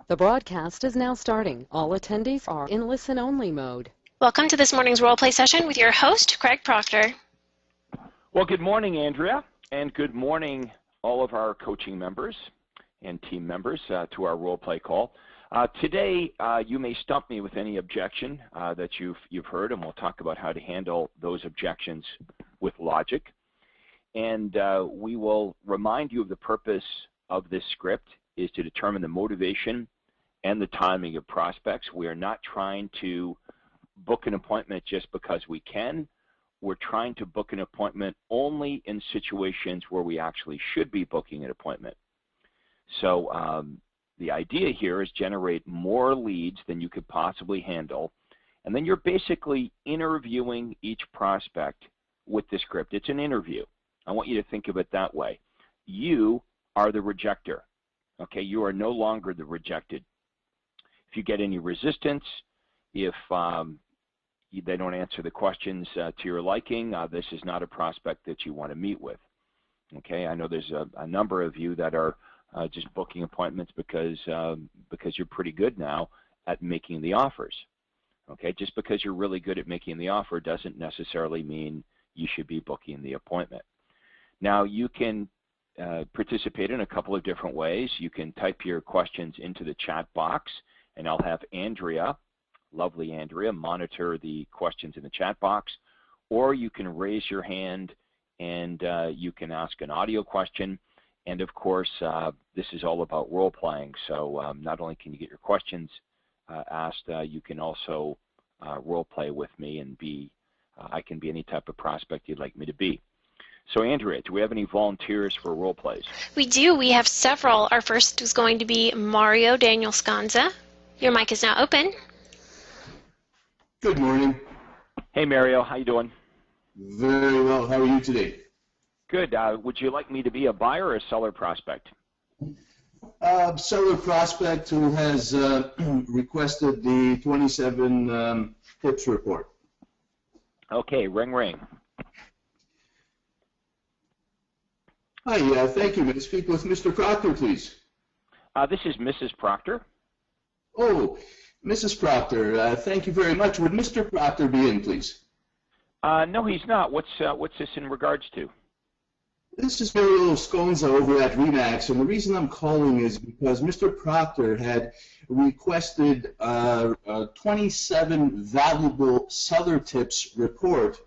The broadcast is now starting. All attendees are in listen-only mode. Welcome to this morning's role play session with your host, Craig Proctor. Well, good morning, Andrea, and good morning, all of our coaching members and team members to our role play call. Today, you may stump me with any objection that you've heard, and we'll talk about how to handle those objections with logic. And we will remind you of the purpose of this script is to determine the motivation and the timing of prospects. We are not trying to book an appointment just because we can. We're trying to book an appointment only in situations where we actually should be booking an appointment. So the idea here is generate more leads than you could possibly handle, and then you're basically interviewing each prospect with the script. It's an interview. I want you to think of it that way. You are the rejecter. Okay, you are no longer the rejected. If you get any resistance, if they don't answer the questions to your liking, this is not a prospect that you want to meet with. Okay, I know there's a number of you that are just booking appointments because you're pretty good now at making the offers. Okay, just because you're really good at making the offer doesn't necessarily mean you should be booking the appointment. Now, you can participate in a couple of different ways. You can type your questions into the chat box, and I'll have Andrea, lovely Andrea, monitor the questions in the chat box, or you can raise your hand and you can ask an audio question. And of course, this is all about role playing, so not only can you get your questions asked, you can also role play with me and I can be any type of prospect you'd like me to be. So Andrea, do we have any volunteers for role plays? We do. We have several. Our first is going to be Mario Daniel Sconza. Your mic is now open. Good morning. Hey Mario, how you doing? Very well. How are you today? Good. Would you like me to be a buyer or a seller prospect? Seller prospect who has requested the 27 tips report. Okay, ring ring. Hi, thank you. May I speak with Mr. Proctor, please? This is Mrs. Proctor. Oh, Mrs. Proctor, thank you very much. Would Mr. Proctor be in, please? No, he's not. What's this in regards to? This is Mario Sconza over at RE/MAX, and the reason I'm calling is because Mr. Proctor had requested a 27 valuable seller tips report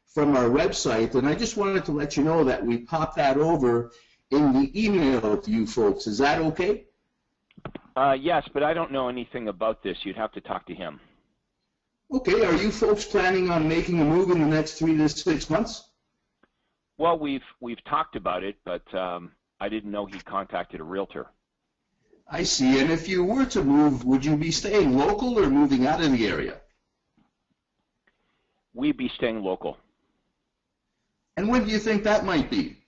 from our website, and I just wanted to let you know that we popped that over in the email to you folks. Is that okay? Yes, but I don't know anything about this. You'd have to talk to him. Okay, are you folks planning on making a move in the next 3 to 6 months? Well, we've talked about it, but I didn't know he contacted a realtor. I see, and if you were to move, would you be staying local or moving out of the area? We'd be staying local. And when do you think that might be?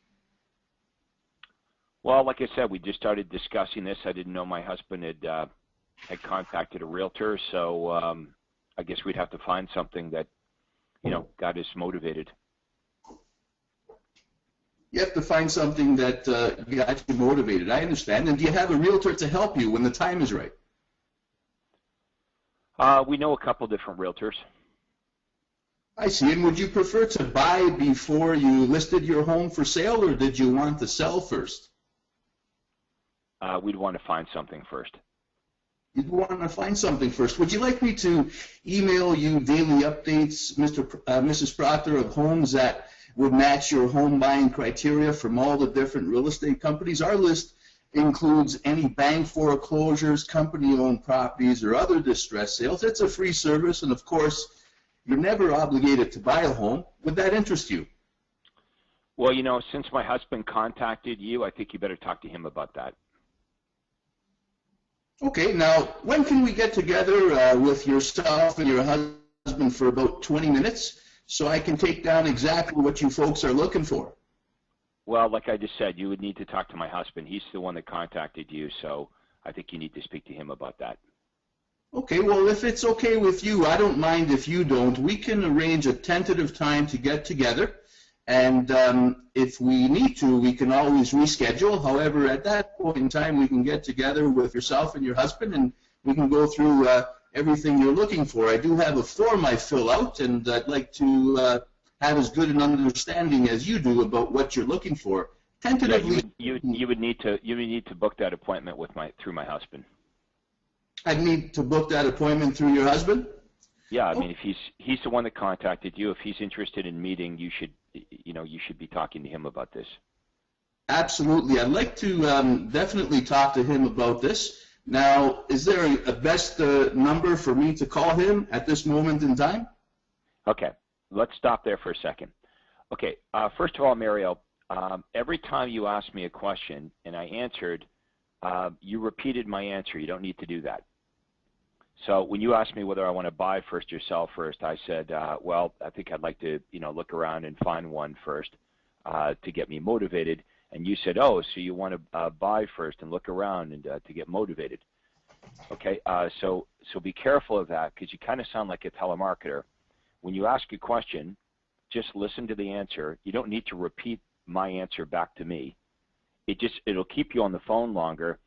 Well, like I said, we just started discussing this. I didn't know my husband had contacted a realtor, so I guess we'd have to find something that, got us motivated. You have to find something that got you motivated. I understand. And do you have a realtor to help you when the time is right? We know a couple different realtors. I see. And would you prefer to buy before you listed your home for sale, or did you want to sell first? We'd want to find something first. You'd want to find something first. Would you like me to email you daily updates, Mrs. Proctor, of homes that would match your home buying criteria from all the different real estate companies? Our list includes any bank foreclosures, company-owned properties, or other distress sales. It's a free service, and of course, you're never obligated to buy a home. Would that interest you? Well, since my husband contacted you, I think you better talk to him about that. Okay, now, when can we get together with yourself and your husband for about 20 minutes so I can take down exactly what you folks are looking for? Well, like I just said, you would need to talk to my husband. He's the one that contacted you, so I think you need to speak to him about that. Okay, well, if it's okay with you, I don't mind if you don't. We can arrange a tentative time to get together, And if we need to, we can always reschedule. However, at that point in time, we can get together with yourself and your husband, and we can go through everything you're looking for. I do have a form I fill out, and I'd like to have as good an understanding as you do about what you're looking for. Tentatively, yeah, you would need to book that appointment with through my husband. I'd need to book that appointment through your husband? Yeah, I mean, if he's the one that contacted you, if he's interested in meeting, you should be talking to him about this. Absolutely. I'd like to definitely talk to him about this. Now, is there a best number for me to call him at this moment in time? Okay, let's stop there for a second. Okay, first of all, Mario, every time you asked me a question and I answered, you repeated my answer. You don't need to do that. So when you asked me whether I want to buy first or sell first, I said, well, I think I'd like to, look around and find one first to get me motivated. And you said, oh, so you want to buy first and look around and to get motivated. Okay, so be careful of that, because you kind of sound like a telemarketer. When you ask a question, just listen to the answer. You don't need to repeat my answer back to me. It'll keep you on the phone longer,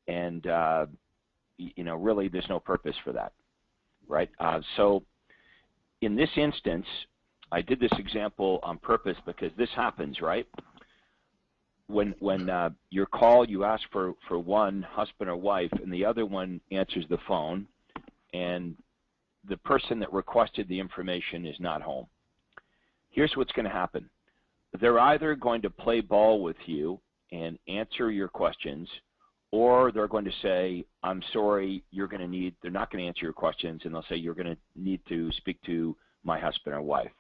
and really there's no purpose for that, right? So in this instance, I did this example on purpose because this happens, right? When your call, you ask for one, husband or wife, and the other one answers the phone, and the person that requested the information is not home. Here's what's going to happen. They're either going to play ball with you and answer your questions, or they're going to say, I'm sorry, they're not going to answer your questions, and they'll say, you're going to need to speak to my husband or wife.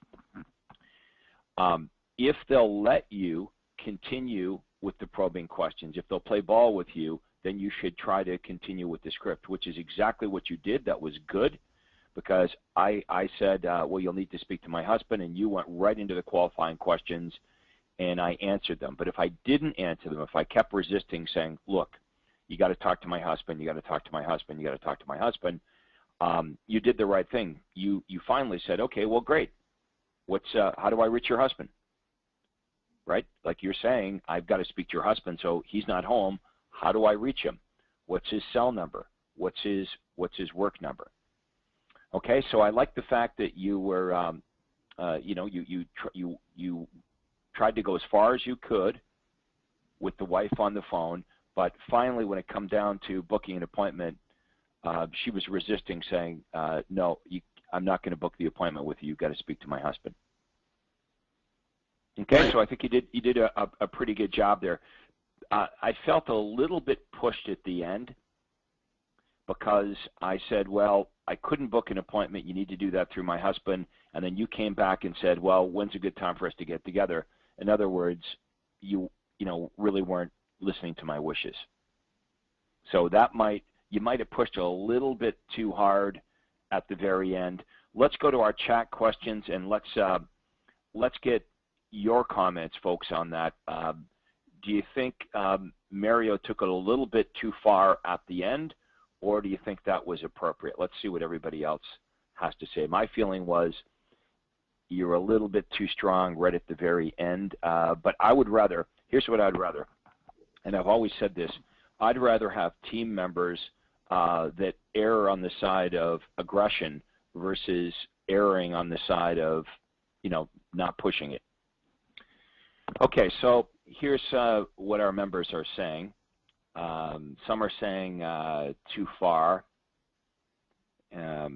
If they'll let you continue with the probing questions, if they'll play ball with you, then you should try to continue with the script, which is exactly what you did. That was good, because I said, well, you'll need to speak to my husband, and you went right into the qualifying questions, and I answered them. But if I didn't answer them, if I kept resisting, saying, look, you got to talk to my husband, you got to talk to my husband, you got to talk to my husband, you did the right thing. You finally said, okay, well, great. How do I reach your husband? Right? Like you're saying, I've got to speak to your husband, so he's not home. How do I reach him? What's his cell number? What's his work number? Okay, so I like the fact that you were, you tried to go as far as you could with the wife on the phone, but finally, when it come down to booking an appointment, she was resisting, saying, no, I'm not going to book the appointment with you. You've got to speak to my husband. Okay, so I think you did a pretty good job there. I felt a little bit pushed at the end, because I said, well, I couldn't book an appointment. You need to do that through my husband. And then you came back and said, well, when's a good time for us to get together? In other words, you really weren't listening to my wishes. So you might have pushed a little bit too hard at the very end. Let's go to our chat questions, and let's get your comments, folks, on that. Do you think Mario took it a little bit too far at the end, or do you think that was appropriate? Let's see what everybody else has to say. My feeling was you're a little bit too strong right at the very end, but here's what I'd rather, and I've always said this, I'd rather have team members that err on the side of aggression versus erring on the side of, not pushing it. Okay, so here's what our members are saying. Some are saying too far. I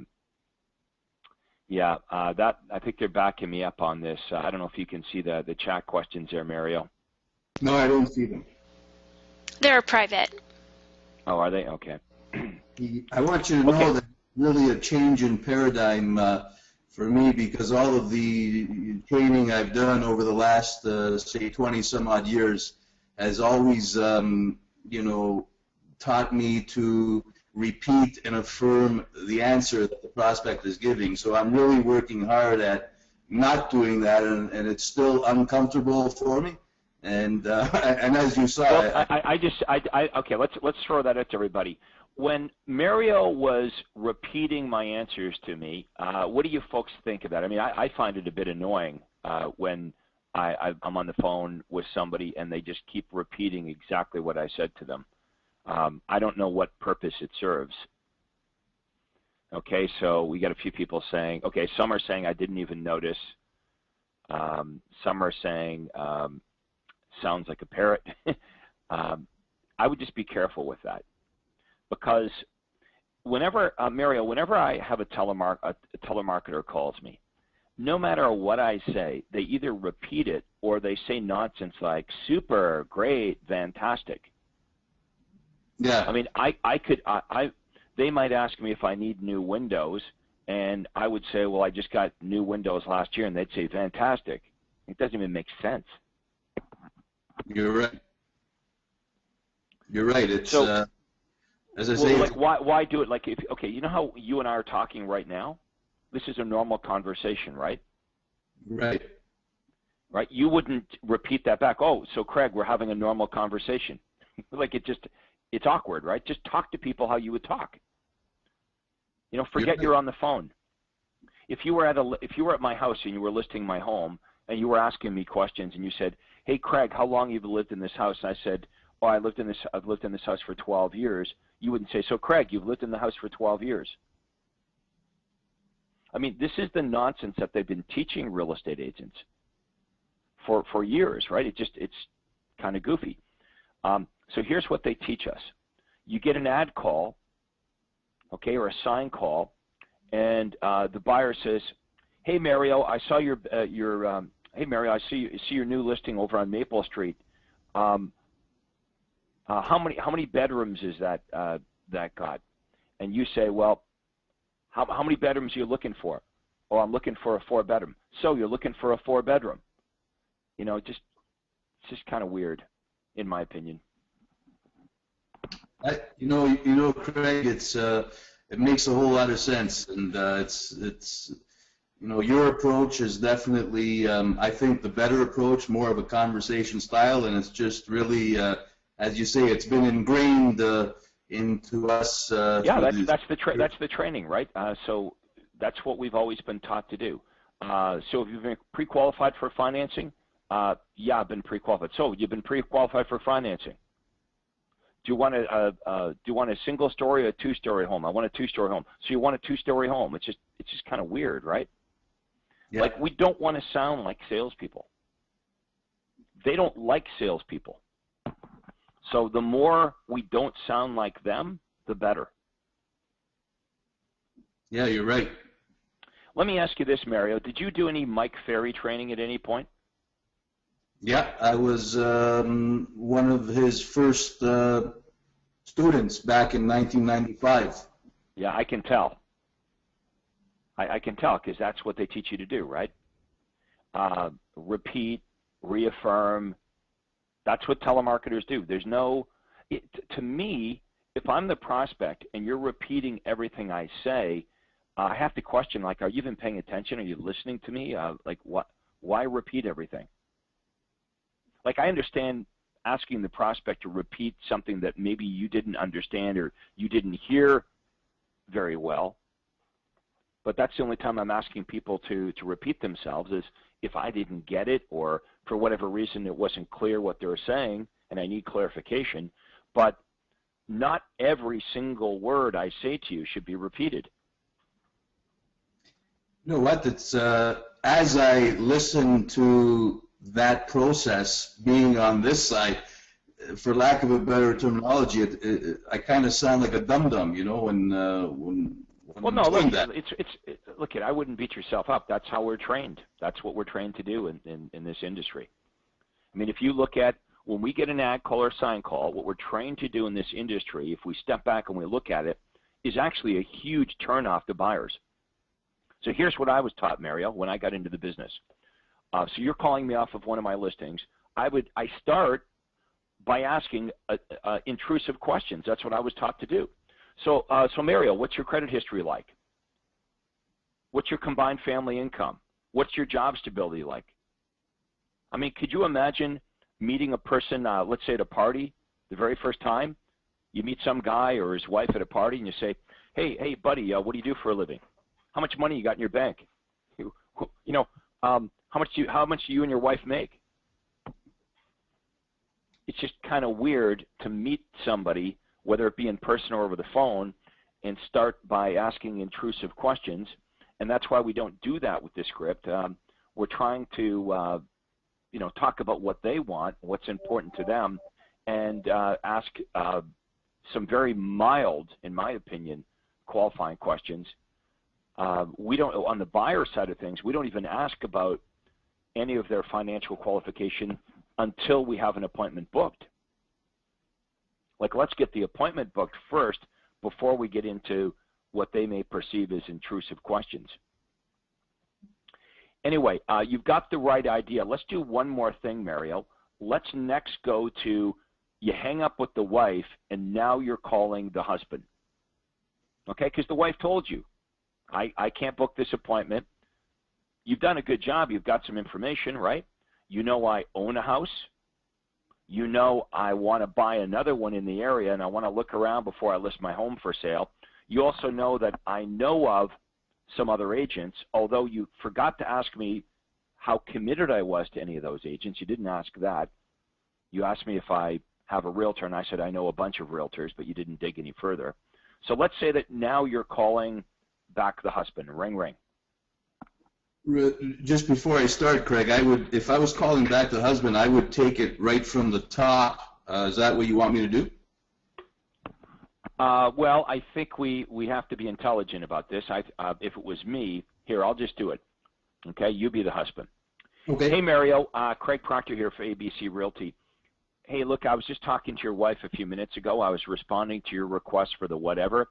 think they're backing me up on this. I don't know if you can see the chat questions there, Mario. No, I don't see them. They're private. Oh, are they? Okay. I want you to know that really a change in paradigm for me, because all of the training I've done over the last, say, 20 some odd years has always, taught me to repeat and affirm the answer that the prospect is giving. So I'm really working hard at not doing that, and it's still uncomfortable for me. And as you saw, okay. Let's throw that out to everybody. When Mario was repeating my answers to me, what do you folks think of that? I mean, I find it a bit annoying when I'm on the phone with somebody and they just keep repeating exactly what I said to them. I don't know what purpose it serves. Okay, so we got a few people saying, okay, some are saying I didn't even notice. Some are saying sounds like a parrot. I would just be careful with that, because whenever, Mario, whenever I have a telemarketer calls me, no matter what I say, they either repeat it or they say nonsense like super, great, fantastic. Yeah. I mean, they might ask me if I need new windows, and I would say, well, I just got new windows last year, and they'd say fantastic. It doesn't even make sense. You're right. You're right. It's so, as I say. Like, why do it? Like, okay, you know how you and I are talking right now? This is a normal conversation, right? Right. Right. You wouldn't repeat that back. Oh, so Craig, we're having a normal conversation. Like, it's awkward, right? Just talk to people how you would talk. You know, forget you're on the phone. If you were at my house and you were listing my home and you were asking me questions and you said, "Hey Craig, how long have you lived in this house?" And I said, "Oh, I've lived in this house for 12 years." You wouldn't say, "So Craig, you've lived in the house for 12 years." I mean, this is the nonsense that they've been teaching real estate agents for years, right? It's kind of goofy. So here's what they teach us. You get an ad call, okay, or a sign call, and the buyer says, "Hey Mario, I saw hey Mario, I see your new listing over on Maple Street. How many bedrooms is that got?" And you say, "Well, how many bedrooms are you looking for?" "Oh, I'm looking for a 4-bedroom." "So you're looking for a 4-bedroom?" You know, it's just kind of weird, in my opinion. You know, Craig, it makes a whole lot of sense, and it's you know, your approach is definitely I think the better approach, more of a conversation style, and it's just really as you say, it's been ingrained into us. Yeah, that's the training, right? So that's what we've always been taught to do. So if you've been pre-qualified for financing, yeah, I've been pre-qualified. So you've been pre-qualified for financing. Do you want a single story or a 2-story home? I want a 2-story home. So you want a 2-story home? It's just kind of weird, right? Yeah. Like, we don't want to sound like salespeople. They don't like salespeople. So the more we don't sound like them, the better. Yeah, you're right. Let me ask you this, Mario. Did you do any Mike Ferry training at any point? Yeah, I was one of his first students back in 1995. Yeah, I can tell. I can tell, because that's what they teach you to do, right? Repeat, reaffirm. That's what telemarketers do. There's no, to me, if I'm the prospect and you're repeating everything I say, I have to question, like, are you even paying attention? Are you listening to me? Like, what? Why repeat everything? Like, I understand asking the prospect to repeat something that maybe you didn't understand or you didn't hear very well. But that's the only time I'm asking people to repeat themselves, is if I didn't get it, or for whatever reason it wasn't clear what they were saying and I need clarification. But not every single word I say to you should be repeated. You know what? It's as I listen to that process, being on this side, for lack of a better terminology, I kind of sound like a dum-dum, you know, when well, no, look, look, I wouldn't beat yourself up. That's how we're trained. That's what we're trained to do in this industry. I mean, if you look at when we get an ad call or sign call, what we're trained to do in this industry, if we step back and we look at it, is actually a huge turnoff to buyers. So here's what I was taught, Mario, when I got into the business. So you're calling me off of one of my listings. I start by asking intrusive questions. That's what I was taught to do. So Mario, what's your credit history like? What's your combined family income? What's your job stability like? I mean, could you imagine meeting a person, let's say at a party, the very first time? You meet some guy or his wife at a party and you say, hey buddy, what do you do for a living? How much money you got in your bank? You know, How much do you and your wife make? It's just kind of weird to meet somebody, whether it be in person or over the phone, and start by asking intrusive questions. And that's why we don't do that with this script. We're trying to, talk about what they want, what's important to them, and ask some very mild, in my opinion, qualifying questions. We don't, on the buyer side of things, we don't even ask about any of their financial qualification until we have an appointment booked. Like, let's get the appointment booked first before we get into what they may perceive as intrusive questions. Anyway, you've got the right idea. Let's do one more thing, Mario. Let's next go to, you hang up with the wife, and now you're calling the husband. Okay, because the wife told you, I can't book this appointment. You've done a good job. You've got some information, right? You know I own a house. You know I want to buy another one in the area, and I want to look around before I list my home for sale. You also know that I know of some other agents, although you forgot to ask me how committed I was to any of those agents. You didn't ask that. You asked me if I have a realtor, and I said I know a bunch of realtors, but you didn't dig any further. So let's say that now you're calling back the husband. Ring, ring. Just before I start, Craig, if I was calling back the husband, I would take it right from the top. Is that what you want me to do? Well, I think we have to be intelligent about this. If it was me, here, I'll just do it. Okay, you be the husband. Okay. Hey, Mario, Craig Proctor here for ABC Realty. Hey, look, I was just talking to your wife a few minutes ago. I was responding to your request for the whatever,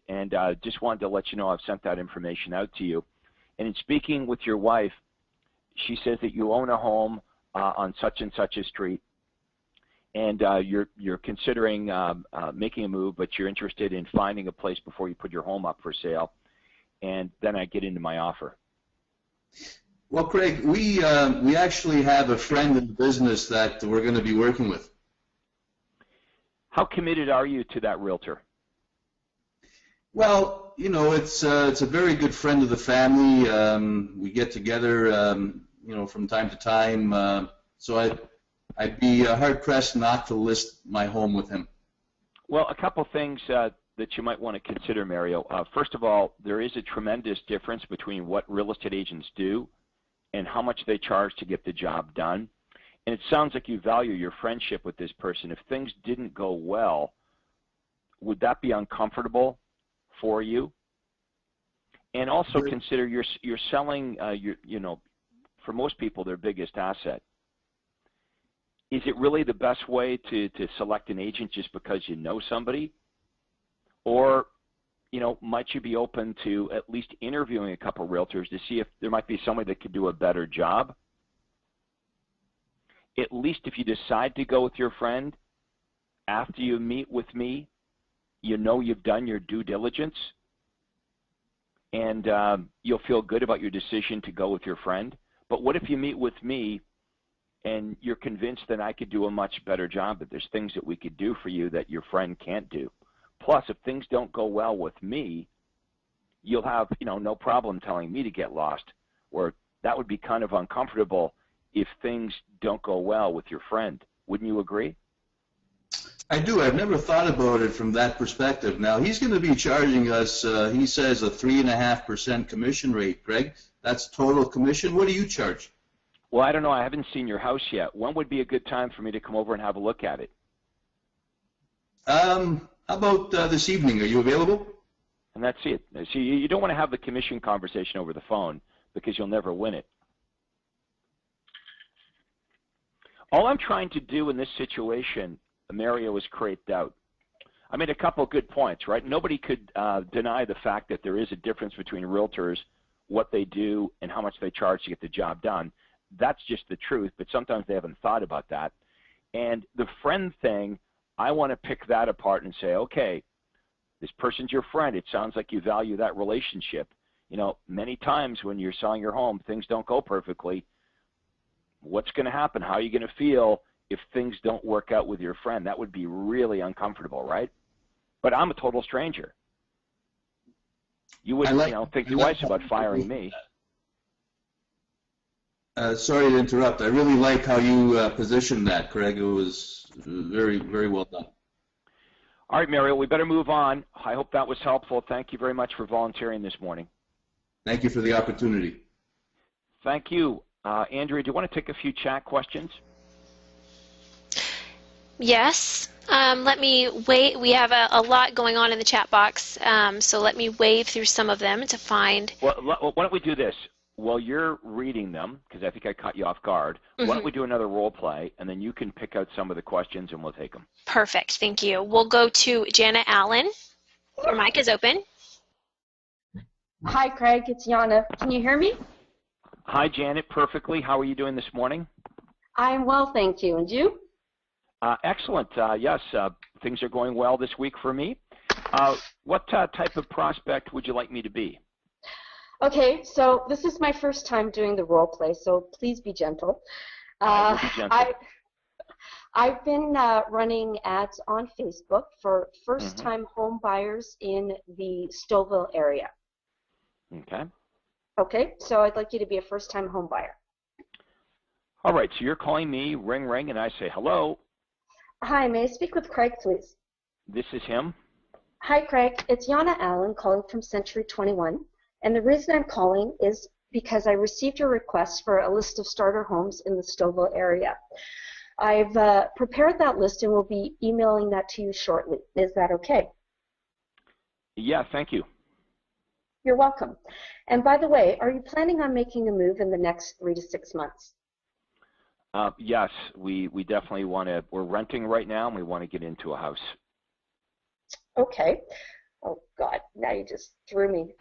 and just wanted to let you know I've sent that information out to you. And in speaking with your wife, she says that you own a home on such and such a street, and you're considering making a move, but you're interested in finding a place before you put your home up for sale. And then I get into my offer. Well, Craig, we actually have a friend in the business that we're going to be working with. How committed are you to that realtor? Well, it's a very good friend of the family. We get together, from time to time. So I'd be hard-pressed not to list my home with him. Well, a couple things that you might want to consider, Mario. First of all, there is a tremendous difference between what real estate agents do and how much they charge to get the job done. And it sounds like you value your friendship with this person. If things didn't go well, would that be uncomfortable for you? And also consider you're selling for most people, their biggest asset. Is it really the best way to select an agent just because you know somebody? Or, might you be open to at least interviewing a couple of realtors to see if there might be somebody that could do a better job? At least if you decide to go with your friend, after you meet with me, you've done your due diligence, and you'll feel good about your decision to go with your friend. But what if you meet with me and you're convinced that I could do a much better job, that there's things that we could do for you that your friend can't do? Plus, if things don't go well with me, you'll have, no problem telling me to get lost, or that would be kind of uncomfortable if things don't go well with your friend. Wouldn't you agree? I do. I've never thought about it from that perspective. Now, he's going to be charging us, he says, a 3.5% commission rate, Greg. That's total commission. What do you charge? Well, I don't know. I haven't seen your house yet. When would be a good time for me to come over and have a look at it? How about this evening? Are you available? And that's it. See, you don't want to have the commission conversation over the phone because you'll never win it. All I'm trying to do in this situation, Mario, is create doubt. I made a couple of good points, right? Nobody could deny the fact that there is a difference between realtors, what they do, and how much they charge to get the job done. That's just the truth, but sometimes they haven't thought about that. And the friend thing, I want to pick that apart and say, okay, this person's your friend. It sounds like you value that relationship. Many times when you're selling your home, things don't go perfectly. What's going to happen? How are you going to feel if things don't work out with your friend? That would be really uncomfortable, right? But I'm a total stranger. You wouldn't think twice about firing me. Sorry to interrupt. I really like how you positioned that, Craig. It was very, very well done. All right, Mario, we better move on. I hope that was helpful. Thank you very much for volunteering this morning. Thank you for the opportunity. Thank you. Andrea, do you want to take a few chat questions? Yes. Let me wait. We have a lot going on in the chat box, so let me wave through some of them to find. Well, why don't we do this? While you're reading them, because I think I caught you off guard, why don't we do another role play, and then you can pick out some of the questions and we'll take them. Perfect. Thank you. We'll go to Janet Allen. Your mic is open. Hi, Craig. It's Yana. Can you hear me? Hi, Janet. Perfectly. How are you doing this morning? I'm well, thank you. And you? Excellent. Yes, things are going well this week for me. What type of prospect would you like me to be? Okay, so this is my first time doing the role play, so please be gentle. I will be gentle. I've been running ads on Facebook for first-time home buyers in the Stouffville area. Okay. Okay, so I'd like you to be a first-time home buyer. All right, so you're calling me, ring, ring, and I say hello. Hi, may I speak with Craig, please? This is him. Hi, Craig. It's Yana Allen calling from Century 21. And the reason I'm calling is because I received your request for a list of starter homes in the Stouffville area. I've prepared that list and will be emailing that to you shortly. Is that okay? Yeah, thank you. You're welcome. And by the way, are you planning on making a move in the next 3 to 6 months? Yes, we definitely want to. We're renting right now, and we want to get into a house. Okay. Oh, God, now you just threw me.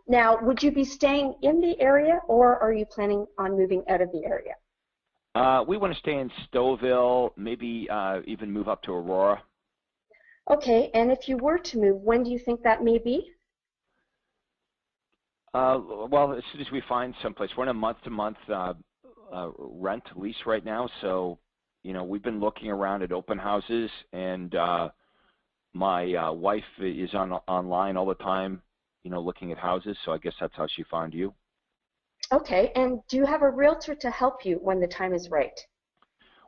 Now, would you be staying in the area, or are you planning on moving out of the area? We want to stay in Stouffville, maybe even move up to Aurora. Okay, and if you were to move, when do you think that may be? Well, as soon as we find someplace. We're in a month-to-month rent lease right now, so we've been looking around at open houses, and my wife is online all the time, looking at houses, so I guess that's how she found you. Okay, and do you have a realtor to help you when the time is right?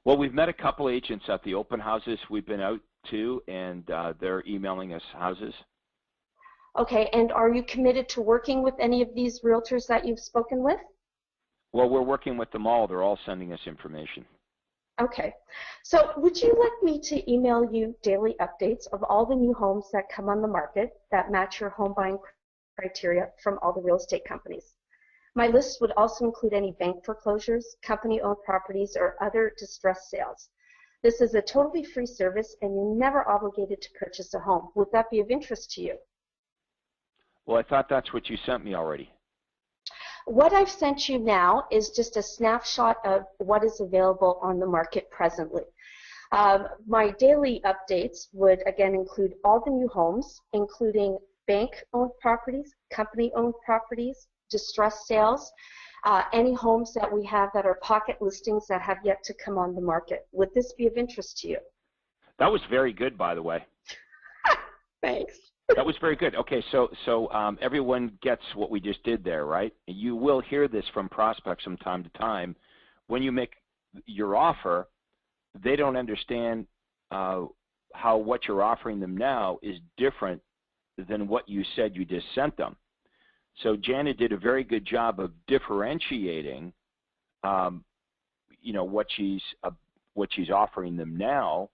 Well, we've met a couple agents at the open houses we've been out to, and they're emailing us houses. Okay, and are you committed to working with any of these realtors that you've spoken with? Well, we're working with them all. They're all sending us information. Okay, so would you like me to email you daily updates of all the new homes that come on the market that match your home buying criteria from all the real estate companies? My list would also include any bank foreclosures, company-owned properties, or other distressed sales. This is a totally free service, and you're never obligated to purchase a home. Would that be of interest to you? Well, I thought that's what you sent me already. What I've sent you now is just a snapshot of what is available on the market presently. My daily updates would again include all the new homes, including bank-owned properties, company-owned properties, distressed sales, any homes that we have that are pocket listings that have yet to come on the market. Would this be of interest to you? That was very good, by the way. Thanks. That was very good. Okay, so everyone gets what we just did there, right? You will hear this from prospects from time to time. When you make your offer, they don't understand how what you're offering them now is different than what you said you just sent them. So Janet did a very good job of differentiating, what she's offering them now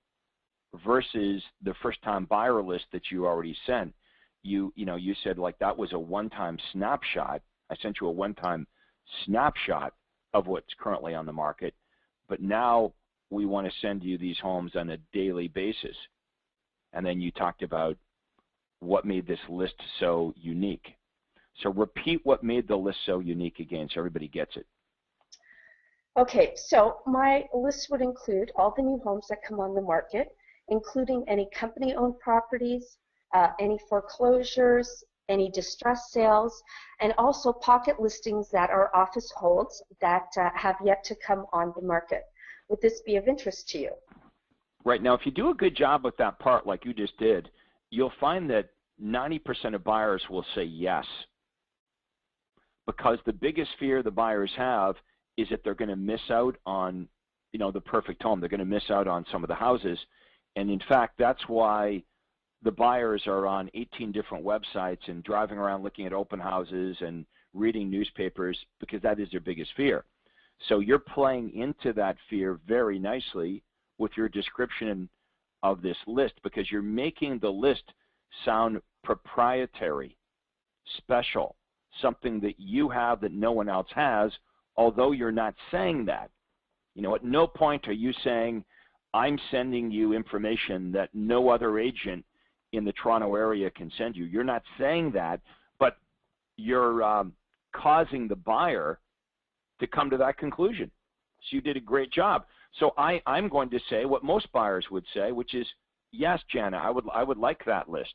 versus the first-time buyer list that you already sent. You said like that was a one-time snapshot. I sent you a one-time snapshot of what's currently on the market, but now we want to send you these homes on a daily basis. And then you talked about what made this list so unique. So repeat what made the list so unique again so everybody gets it. Okay, so my list would include all the new homes that come on the market, including any company-owned properties, any foreclosures, any distressed sales, and also pocket listings that are office holds that have yet to come on the market. Would this be of interest to you? Right. Now, if you do a good job with that part like you just did, you'll find that 90% of buyers will say yes, because the biggest fear the buyers have is that they're going to miss out on, the perfect home. They're going to miss out on some of the houses. And in fact, that's why the buyers are on 18 different websites and driving around looking at open houses and reading newspapers, because that is their biggest fear. So you're playing into that fear very nicely with your description of this list, because you're making the list sound proprietary, special, something that you have that no one else has, although you're not saying that. At no point are you saying, I'm sending you information that no other agent in the Toronto area can send you. You're not saying that, but you're causing the buyer to come to that conclusion. So you did a great job. So I'm going to say what most buyers would say, which is, yes, Jana, I would like that list.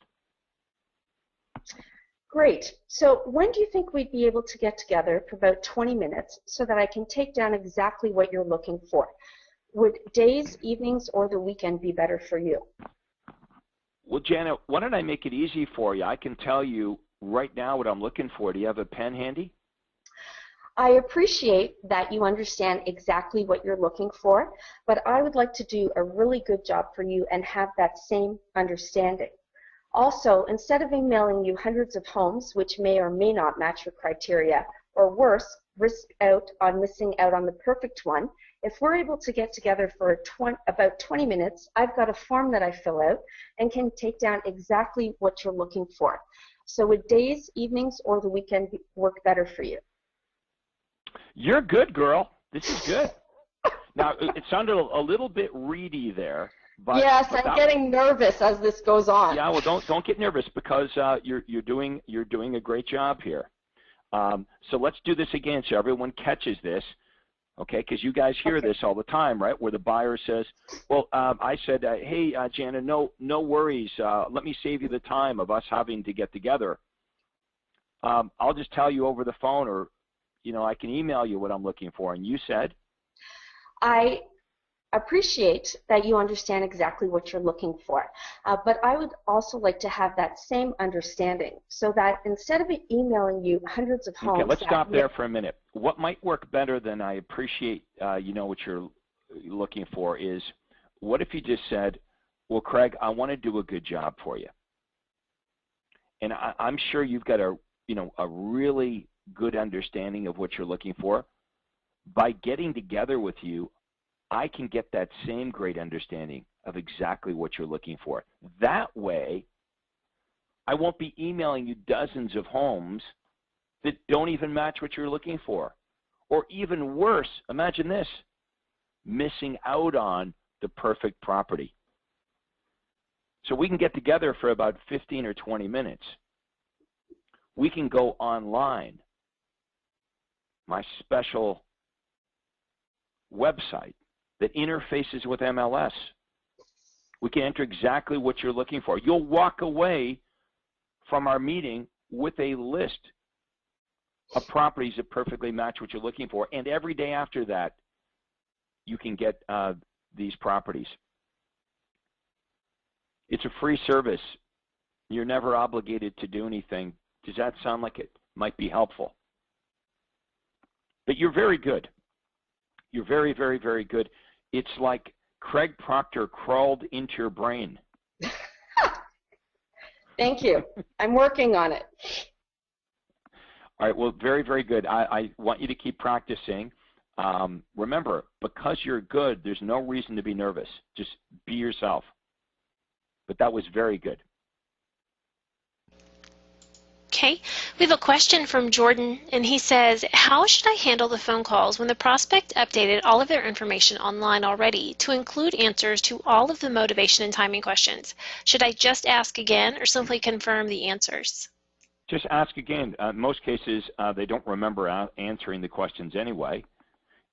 Great. So when do you think we'd be able to get together for about 20 minutes so that I can take down exactly what you're looking for? Would days, evenings, or the weekend be better for you? Well, Jana, why don't I make it easy for you? I can tell you right now what I'm looking for. Do you have a pen handy? I appreciate that you understand exactly what you're looking for, but I would like to do a really good job for you and have that same understanding. Also, instead of emailing you hundreds of homes which may or may not match your criteria, or worse, risk out on missing out on the perfect one, if we're able to get together for about 20 minutes, I've got a form that I fill out and can take down exactly what you're looking for. So would days, evenings, or the weekend work better for you? You're good, girl. This is good. Now, it sounded a little bit ready there. But, yes, I'm getting nervous as this goes on. Yeah, well, don't get nervous, because you're doing a great job here. So let's do this again so everyone catches this, okay? Because you guys hear this all the time, right? Where the buyer says, "Well, I said, hey, Jana, no worries. Let me save you the time of us having to get together. I'll just tell you over the phone, or I can email you what I'm looking for." And you said, I appreciate that you understand exactly what you're looking for, but I would also like to have that same understanding, so that instead of emailing you hundreds of homes... Okay, let's stop there for a minute. What might work better than "I appreciate what you're looking for" is, what if you just said, "Well, Craig, I want to do a good job for you. And I'm sure you've got a really good understanding of what you're looking for. By getting together with you, I can get that same great understanding of exactly what you're looking for. That way, I won't be emailing you dozens of homes that don't even match what you're looking for. Or even worse, imagine this, missing out on the perfect property. So we can get together for about 15 or 20 minutes. We can go online, my special website that interfaces with MLS. We can enter exactly what you're looking for. You'll walk away from our meeting with a list of properties that perfectly match what you're looking for. And every day after that, you can get these properties. It's a free service. You're never obligated to do anything. Does that sound like it might be helpful? But you're very good. You're very, very, very good. It's like Craig Proctor crawled into your brain. Thank you. I'm working on it. All right, well, very, very good. I want you to keep practicing. Remember, because you're good, there's no reason to be nervous. Just be yourself. But that was very good. Okay, we have a question from Jordan, and he says, how should I handle the phone calls when the prospect updated all of their information online already to include answers to all of the motivation and timing questions? Should I just ask again or simply confirm the answers? Just ask again. In most cases, they don't remember answering the questions anyway.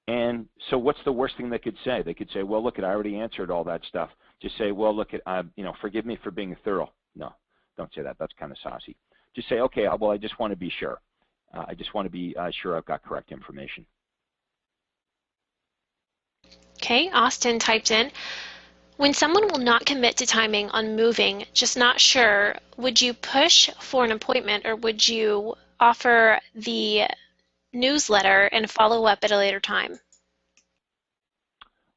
And so what's the worst thing they could say? They could say, well, look, I already answered all that stuff. Just say, well, look, forgive me for being thorough. No, don't say that. That's kind of saucy. Just say, okay, well, I just want to be sure. I just want to be sure I've got correct information. Okay, Austin typed in, when someone will not commit to timing on moving, just not sure, would you push for an appointment or would you offer the newsletter and follow up at a later time?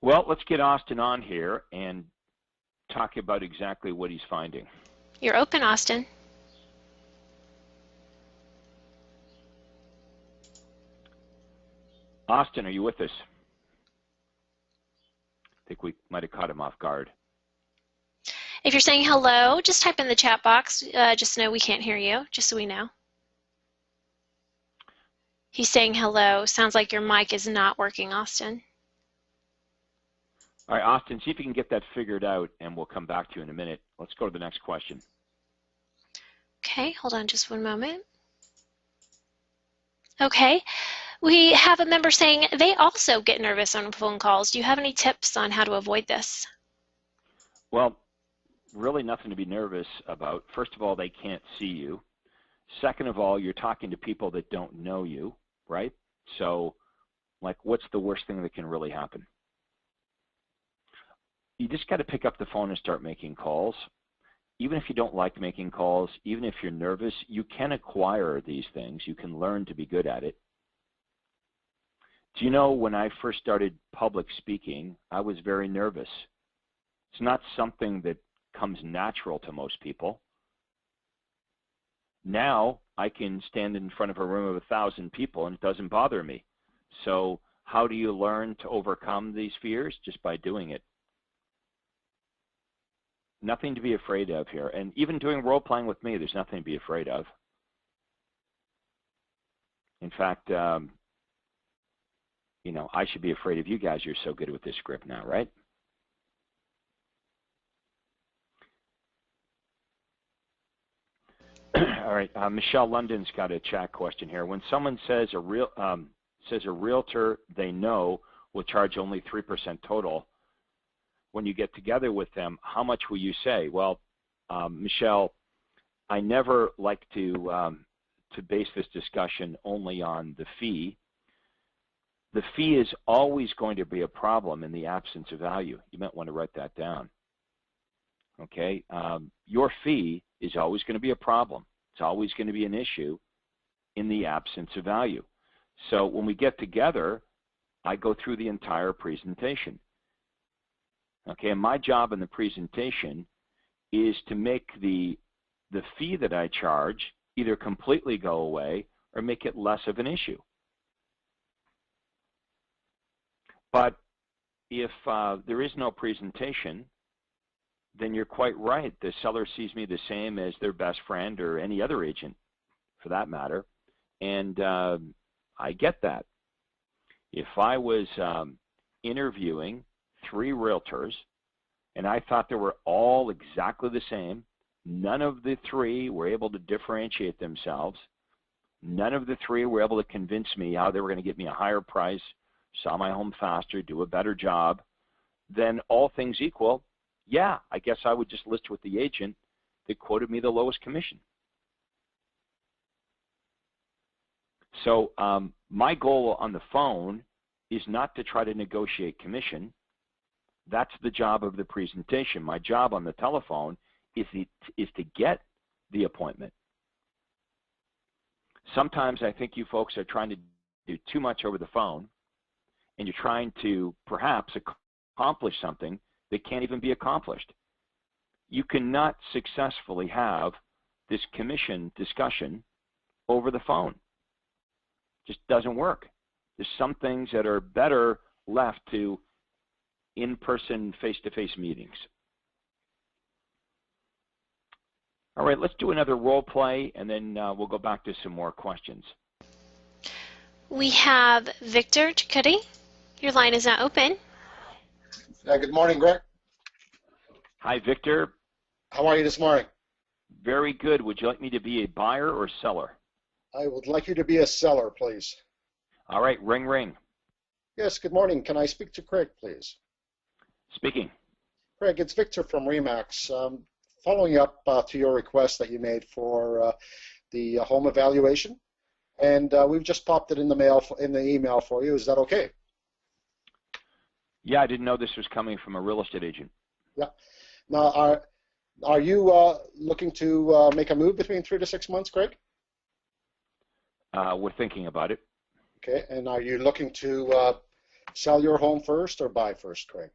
Well, let's get Austin on here and talk about exactly what he's finding. You're open, Austin. Austin, are you with us? I think we might have caught him off guard. If you're saying hello, just type in the chat box. Just know we can't hear you, just so we know. He's saying hello. Sounds like your mic is not working, Austin. All right, Austin, see if you can get that figured out, and we'll come back to you in a minute. Let's go to the next question. Okay, hold on just one moment. Okay, we have a member saying they also get nervous on phone calls. Do you have any tips on how to avoid this? Well, really nothing to be nervous about. First of all, they can't see you. Second of all, you're talking to people that don't know you, right? So, like, what's the worst thing that can really happen? You just got to pick up the phone and start making calls. Even if you don't like making calls, even if you're nervous, you can acquire these things. You can learn to be good at it. Do you know, when I first started public speaking, I was very nervous. It's not something that comes natural to most people. Now I can stand in front of a room of 1,000 people and it doesn't bother me. So how do you learn to overcome these fears? Just by doing it. Nothing to be afraid of here. And even doing role playing with me, there's nothing to be afraid of. In fact, you know, I should be afraid of you guys. You're so good with this script now, right? All right, Michelle London's got a chat question here. When someone says a realtor they know will charge only 3% total, when you get together with them, how much will you say? Well, Michelle, I never like to base this discussion only on the fee. The fee is always going to be a problem in the absence of value. You might want to write that down. Okay, your fee is always going to be a problem. It's always going to be an issue in the absence of value. So when we get together, I go through the entire presentation. Okay, and my job in the presentation is to make the fee that I charge either completely go away or make it less of an issue. But if there is no presentation, then you're quite right. The seller sees me the same as their best friend or any other agent for that matter. And I get that. If I was interviewing 3 realtors and I thought they were all exactly the same, none of the 3 were able to differentiate themselves, none of the 3 were able to convince me how they were going to get me a higher price, sell my home faster, do a better job, then all things equal, yeah, I guess I would just list with the agent that quoted me the lowest commission. So my goal on the phone is not to try to negotiate commission. That's the job of the presentation. My job on the telephone is to get the appointment. Sometimes I think you folks are trying to do too much over the phone, and you're trying to perhaps accomplish something that can't even be accomplished. You cannot successfully have this commission discussion over the phone. Just doesn't work. There's some things that are better left to in-person, face-to-face meetings. All right, let's do another role play, and then we'll go back to some more questions. We have Victor Chakudi. Your line is now open. Good morning, Greg. Hi, Victor. How are you this morning? Very good. Would you like me to be a buyer or seller? I would like you to be a seller, please. All right, ring, ring. Yes, good morning. Can I speak to Craig, please? Speaking. Craig, it's Victor from Remax. Following up to your request that you made for the home evaluation, and we've just popped it in the mail, in the email for you. Is that okay? Yeah, I didn't know this was coming from a real estate agent. Yeah. Now, are you looking to make a move between 3 to 6 months, Craig? We're thinking about it. Okay, and are you looking to sell your home first or buy first, Craig?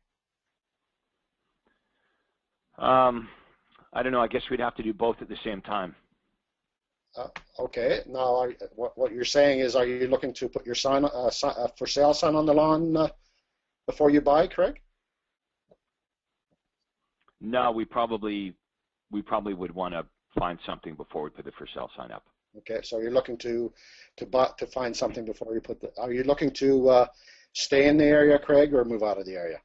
I don't know. I guess we'd have to do both at the same time. Okay. Now, what you're saying is, are you looking to put your for sale sign on the lawn before you buy, Craig? No, we probably would want to find something before we put the for sale sign up. Okay, so you're looking to find something before you put the. Are you looking to stay in the area, Craig, or move out of the area?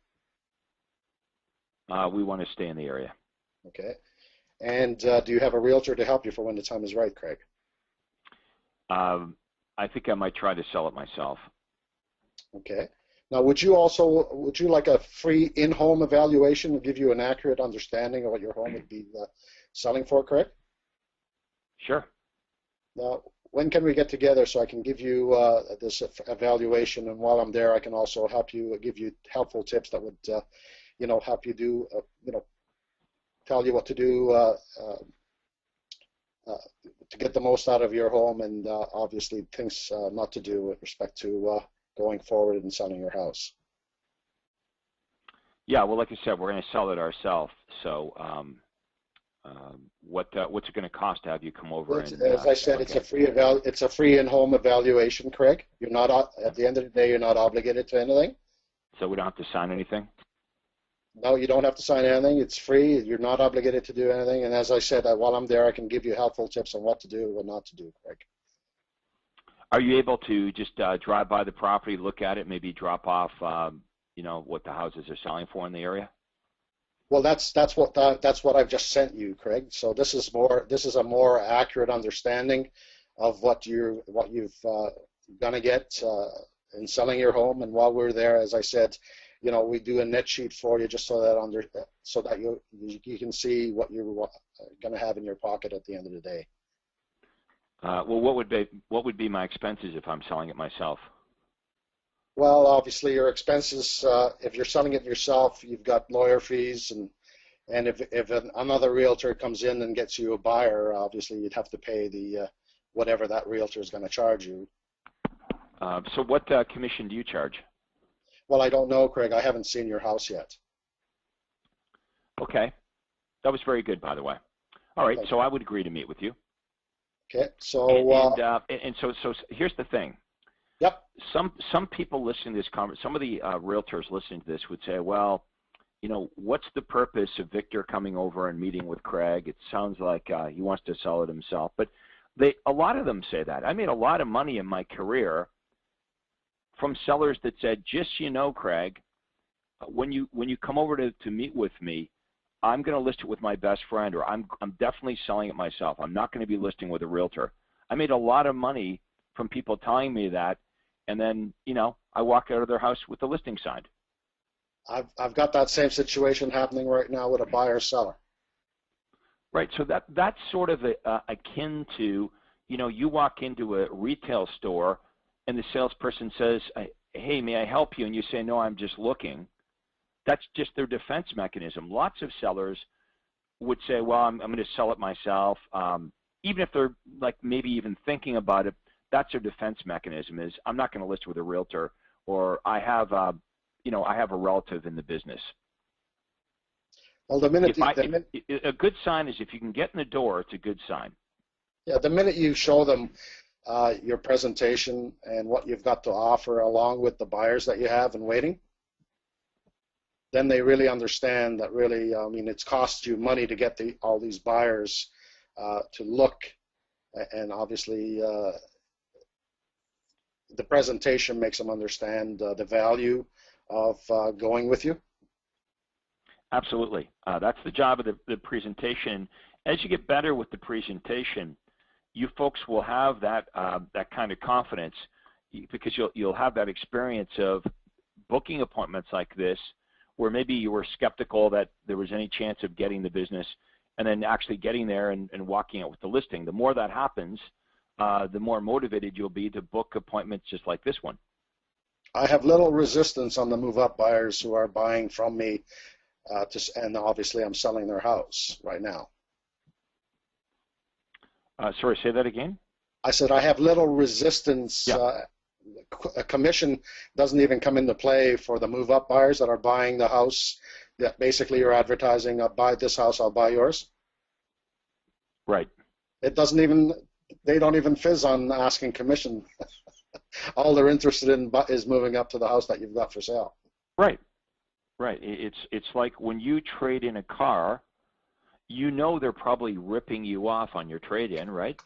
We want to stay in the area. Okay. And do you have a realtor to help you for when the time is right, Craig? I think I might try to sell it myself. Okay. Now, would you like a free in-home evaluation to give you an accurate understanding of what your home would be selling for, Craig? Sure. Now, when can we get together so I can give you this evaluation, and while I'm there, I can also give you helpful tips that would, help you do, tell you what to do to get the most out of your home, and obviously things not to do with respect to going forward and selling your house. Yeah, well, like I said, we're going to sell it ourselves. So, what's it going to cost to have you come over? As I said, it's a free in-home evaluation, Craig. You're not at the end of the day, you're not obligated to anything. So we don't have to sign anything? No, you don't have to sign anything. It's free. You're not obligated to do anything. And as I said, while I'm there, I can give you helpful tips on what to do and what not to do, Craig. Are you able to just drive by the property, look at it, maybe drop off, what the houses are selling for in the area? Well, that's what I've just sent you, Craig. So this is a more accurate understanding of what you've gonna get in selling your home. And while we're there, as I said, we do a net sheet for you just so that you can see what you're gonna have in your pocket at the end of the day. Well, what would be my expenses if I'm selling it myself? Well, obviously your expenses, if you're selling it yourself, you've got lawyer fees, and if another realtor comes in and gets you a buyer, obviously you'd have to pay the whatever that realtor is going to charge you. So what commission do you charge? Well, I don't know, Craig. I haven't seen your house yet. Okay. That was very good, by the way. All right, so I would agree to meet with you. Okay, so and so here's the thing. Yep. Some people listening to this conference, some of the realtors listening to this would say, well, what's the purpose of Victor coming over and meeting with Craig? It sounds like he wants to sell it himself. But a lot of them say that. I made a lot of money in my career from sellers that said, just Craig, when you come over to meet with me, I'm going to list it with my best friend, or I'm definitely selling it myself. I'm not going to be listing with a realtor. I made a lot of money from people telling me that, and then I walk out of their house with the listing signed. I've got that same situation happening right now with a buyer seller. Right. So that's sort of akin to you walk into a retail store and the salesperson says, "Hey, may I help you?" and you say, "No, I'm just looking." That's just their defense mechanism. Lots of sellers would say, "Well, I'm going to sell it myself," even if they're like maybe even thinking about it. That's their defense mechanism, is I'm not going to list with a realtor, or I have a relative in the business. Well, a good sign is if you can get in the door, it's a good sign. Yeah, the minute you show them your presentation and what you've got to offer along with the buyers that you have and waiting, then they really understand that really, it's cost you money to get all these buyers to look, and obviously the presentation makes them understand the value of going with you. Absolutely. That's the job of the presentation. As you get better with the presentation, you folks will have that kind of confidence, because you'll have that experience of booking appointments like this, where maybe you were skeptical that there was any chance of getting the business, and then actually getting there and walking out with the listing. The more that happens, the more motivated you'll be to book appointments just like this one. I have little resistance on the move-up buyers who are buying from me, and obviously I'm selling their house right now. Sorry, say that again? I said I have little resistance a commission doesn't even come into play for the move-up buyers that are buying the house that basically you're advertising, buy this house, I'll buy yours. Right. It doesn't even, they don't even fizz on asking commission. All they're interested in is moving up to the house that you've got for sale. Right. Right. It's like when you trade in a car, you know they're probably ripping you off on your trade-in, right?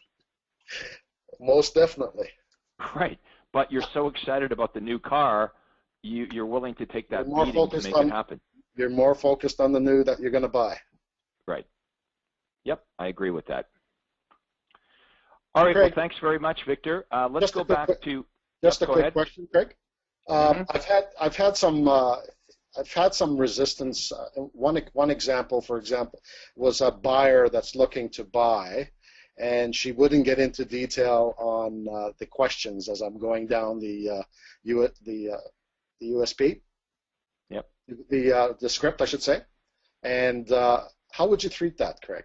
Most definitely. Right. But you're so excited about the new car, you're willing to take that beating to make it happen. You're more focused on the new that you're going to buy. Right. Yep, I agree with that. All right, Craig, well, thanks very much, Victor. Let's go back to just a quick question, Craig. I've had some resistance. One example, for example, was a buyer that's looking to buy, and she wouldn't get into detail on the questions as I'm going down the USB. Yep. The script, I should say. And how would you treat that, Craig?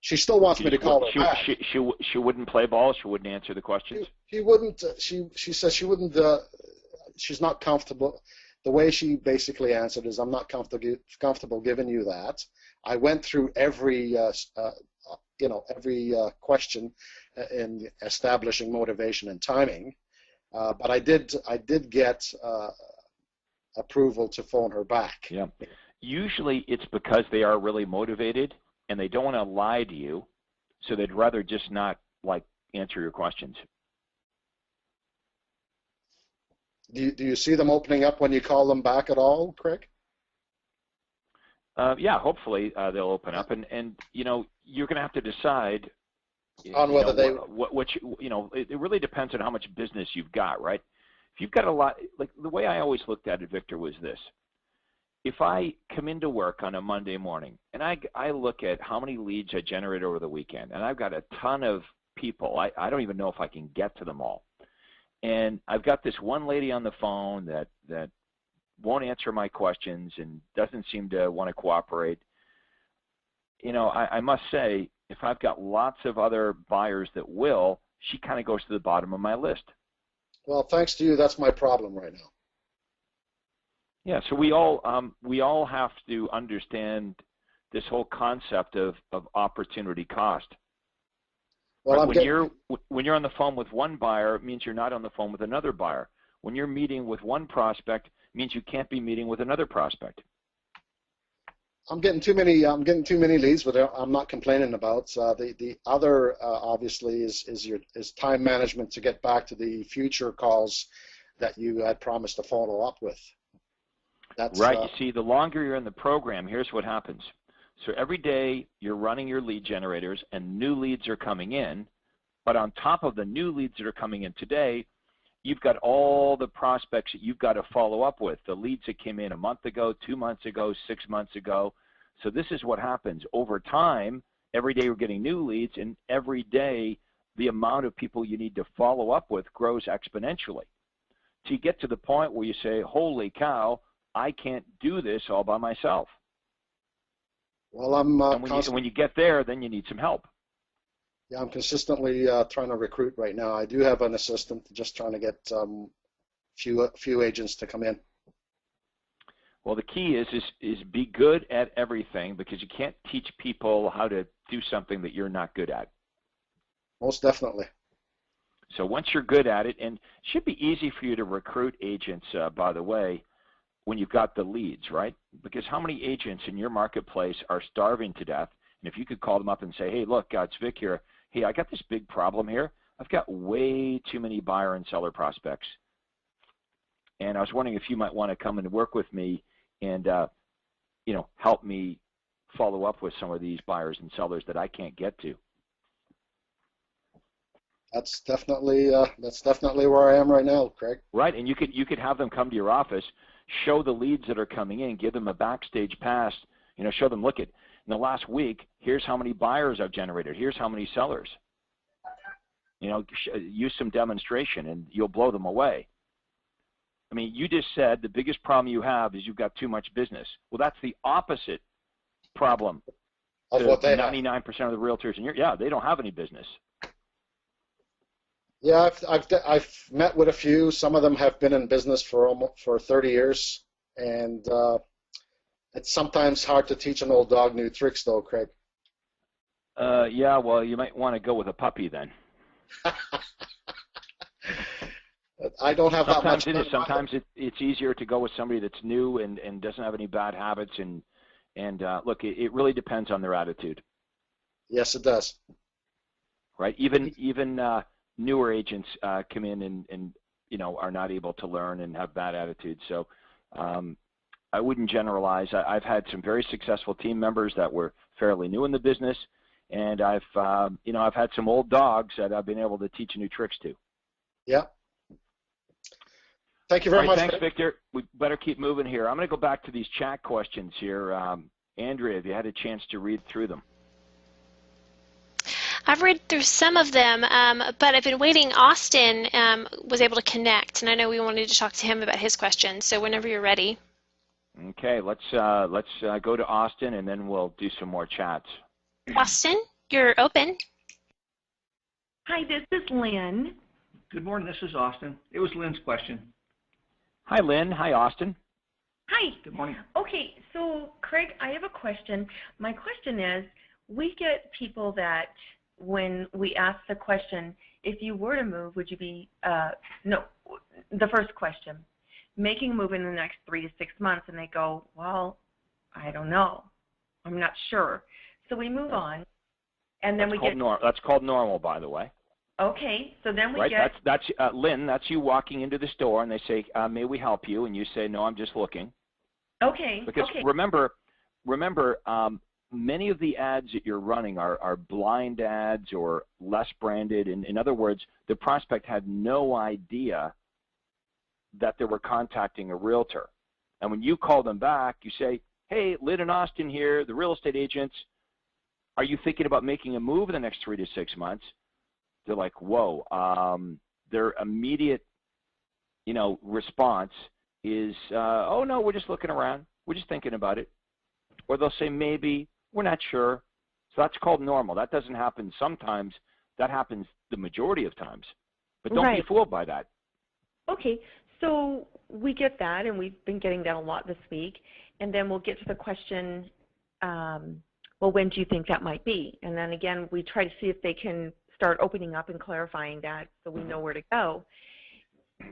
She still wants me to call her back. She wouldn't play ball. She wouldn't answer the questions. She wouldn't. She says she wouldn't. She's not comfortable. The way she basically answered is, "I'm not comfortable giving you that." I went through every question in establishing motivation and timing, but I did get approval to phone her back. Yeah. Usually it's because they are really motivated and they don't want to lie to you, so they'd rather just not answer your questions. Do you see them opening up when you call them back at all, Craig? Yeah, hopefully they'll open up, and you're going to have to decide on whether it really depends on how much business you've got, right? If you've got a lot, like the way I always looked at it, Victor, was this. If I come into work on a Monday morning and I look at how many leads I generated over the weekend, and I've got a ton of people, I don't even know if I can get to them all. And I've got this one lady on the phone that won't answer my questions and doesn't seem to want to cooperate. I must say, if I've got lots of other buyers that will, she kind of goes to the bottom of my list. Well, thanks to you, that's my problem right now. Yeah, so we all have to understand this whole concept of opportunity cost. Well, right? When you're on the phone with one buyer, it means you're not on the phone with another buyer. When you're meeting with one prospect, it means you can't be meeting with another prospect. I'm getting too many leads, but I'm not complaining about. The other obviously is time management to get back to the future calls that you had promised to follow up with. That's right. You see, the longer you're in the program, here's what happens. So every day you're running your lead generators and new leads are coming in, but on top of the new leads that are coming in today, you've got all the prospects that you've got to follow up with, the leads that came in a month ago, 2 months ago, 6 months ago. So this is what happens. Over time, every day we're getting new leads, and every day the amount of people you need to follow up with grows exponentially. So you get to the point where you say, holy cow, I can't do this all by myself. Well, I'm and when you get there, then you need some help. Yeah, I'm consistently trying to recruit right now. I do have an assistant, just trying to get few agents to come in. Well, the key is be good at everything, because you can't teach people how to do something that you're not good at. Most definitely. So once you're good at it, and it should be easy for you to recruit agents, by the way, when you've got the leads, right? Because how many agents in your marketplace are starving to death? And if you could call them up and say, hey, look, it's Vic here. Hey, I got this big problem here. I've got way too many buyer and seller prospects. And I was wondering if you might want to come and work with me and, help me follow up with some of these buyers and sellers that I can't get to. That's definitely where I am right now, Craig. Right, and you could have them come to your office, show the leads that are coming in, give them a backstage pass, show them, look, in the last week, here's how many buyers I've generated, here's how many sellers. Use some demonstration and you'll blow them away. I mean, you just said the biggest problem you have is you've got too much business. Well, that's the opposite problem of what they 99% of the realtors in they don't have any business. Yeah, I've met with a few. Some of them have been in business for 30 years, and it's sometimes hard to teach an old dog new tricks, though, Craig. Yeah, well, you might want to go with a puppy then. I don't have that much. Sometimes it is. Sometimes it's easier to go with somebody that's new and doesn't have any bad habits. And look, it really depends on their attitude. Yes, it does. Right. Even newer agents come in and are not able to learn and have bad attitudes. So I wouldn't generalize. I've had some very successful team members that were fairly new in the business, and I've had some old dogs that I've been able to teach new tricks to. Yeah. Thank you very much. Thanks, Victor. We better keep moving here. I'm going to go back to these chat questions here. Andrea, have you had a chance to read through them? I've read through some of them, but I've been waiting. Austin was able to connect, and I know we wanted to talk to him about his questions. So whenever you're ready. Okay, let's go to Austin, and then we'll do some more chats. Austin, you're open. Hi, this is Lynn. Good morning. This is Austin. It was Lynn's question. Hi, Lynn. Hi, Austin. Hi. Good morning. Okay, so Craig, I have a question. My question is, we get people that when we ask the question, if you were to move, would you be, the first question, making a move in the next 3 to 6 months, and they go, well, I don't know. I'm not sure. So we move on, and then that's called normal, by the way. Okay, so then we right? get... That's Lynn, that's you walking into the store, and they say, may we help you? And you say, no, I'm just looking. Okay. Because okay. remember, many of the ads that you're running are blind ads or less branded. In other words, the prospect had no idea that they were contacting a realtor. And when you call them back, you say, hey, Lynn and Austin here, the real estate agents. Are you thinking about making a move in the next 3 to 6 months? They're like, whoa. Their immediate, response is, oh, no, we're just looking around. We're just thinking about it. Or they'll say, maybe, we're not sure. So that's called normal. That doesn't happen sometimes. That happens the majority of times. But don't be fooled by that. Okay, so we get that, and we've been getting that a lot this week. And then we'll get to the question, well, when do you think that might be? And then again, we try to see if they can start opening up and clarifying that so we know where to go.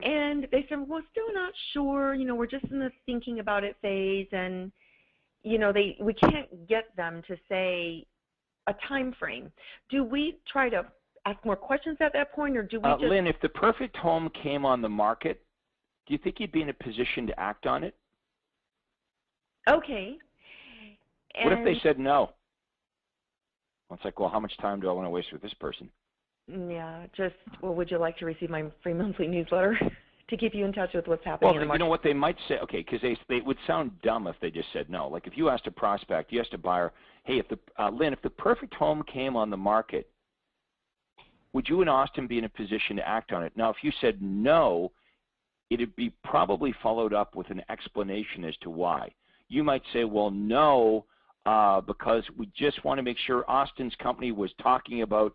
And they said, well, still not sure. We're just in the thinking about it phase. And, we can't get them to say a time frame. Do we try to ask more questions at that point, or do we just... Lynn, if the perfect home came on the market, do you think you'd be in a position to act on it? Okay. What if they said no? Well, it's like, well, how much time do I want to waste with this person? Yeah, well, would you like to receive my free monthly newsletter to keep you in touch with what's happening in the market? You know what they might say? Okay, because they would sound dumb if they just said no. Like if you asked a prospect, you asked a buyer, hey, Lynn, if the perfect home came on the market, would you and Austin be in a position to act on it? Now, if you said no, it'd be probably followed up with an explanation as to why. You might say, well, no, because we just want to make sure Austin's company was talking about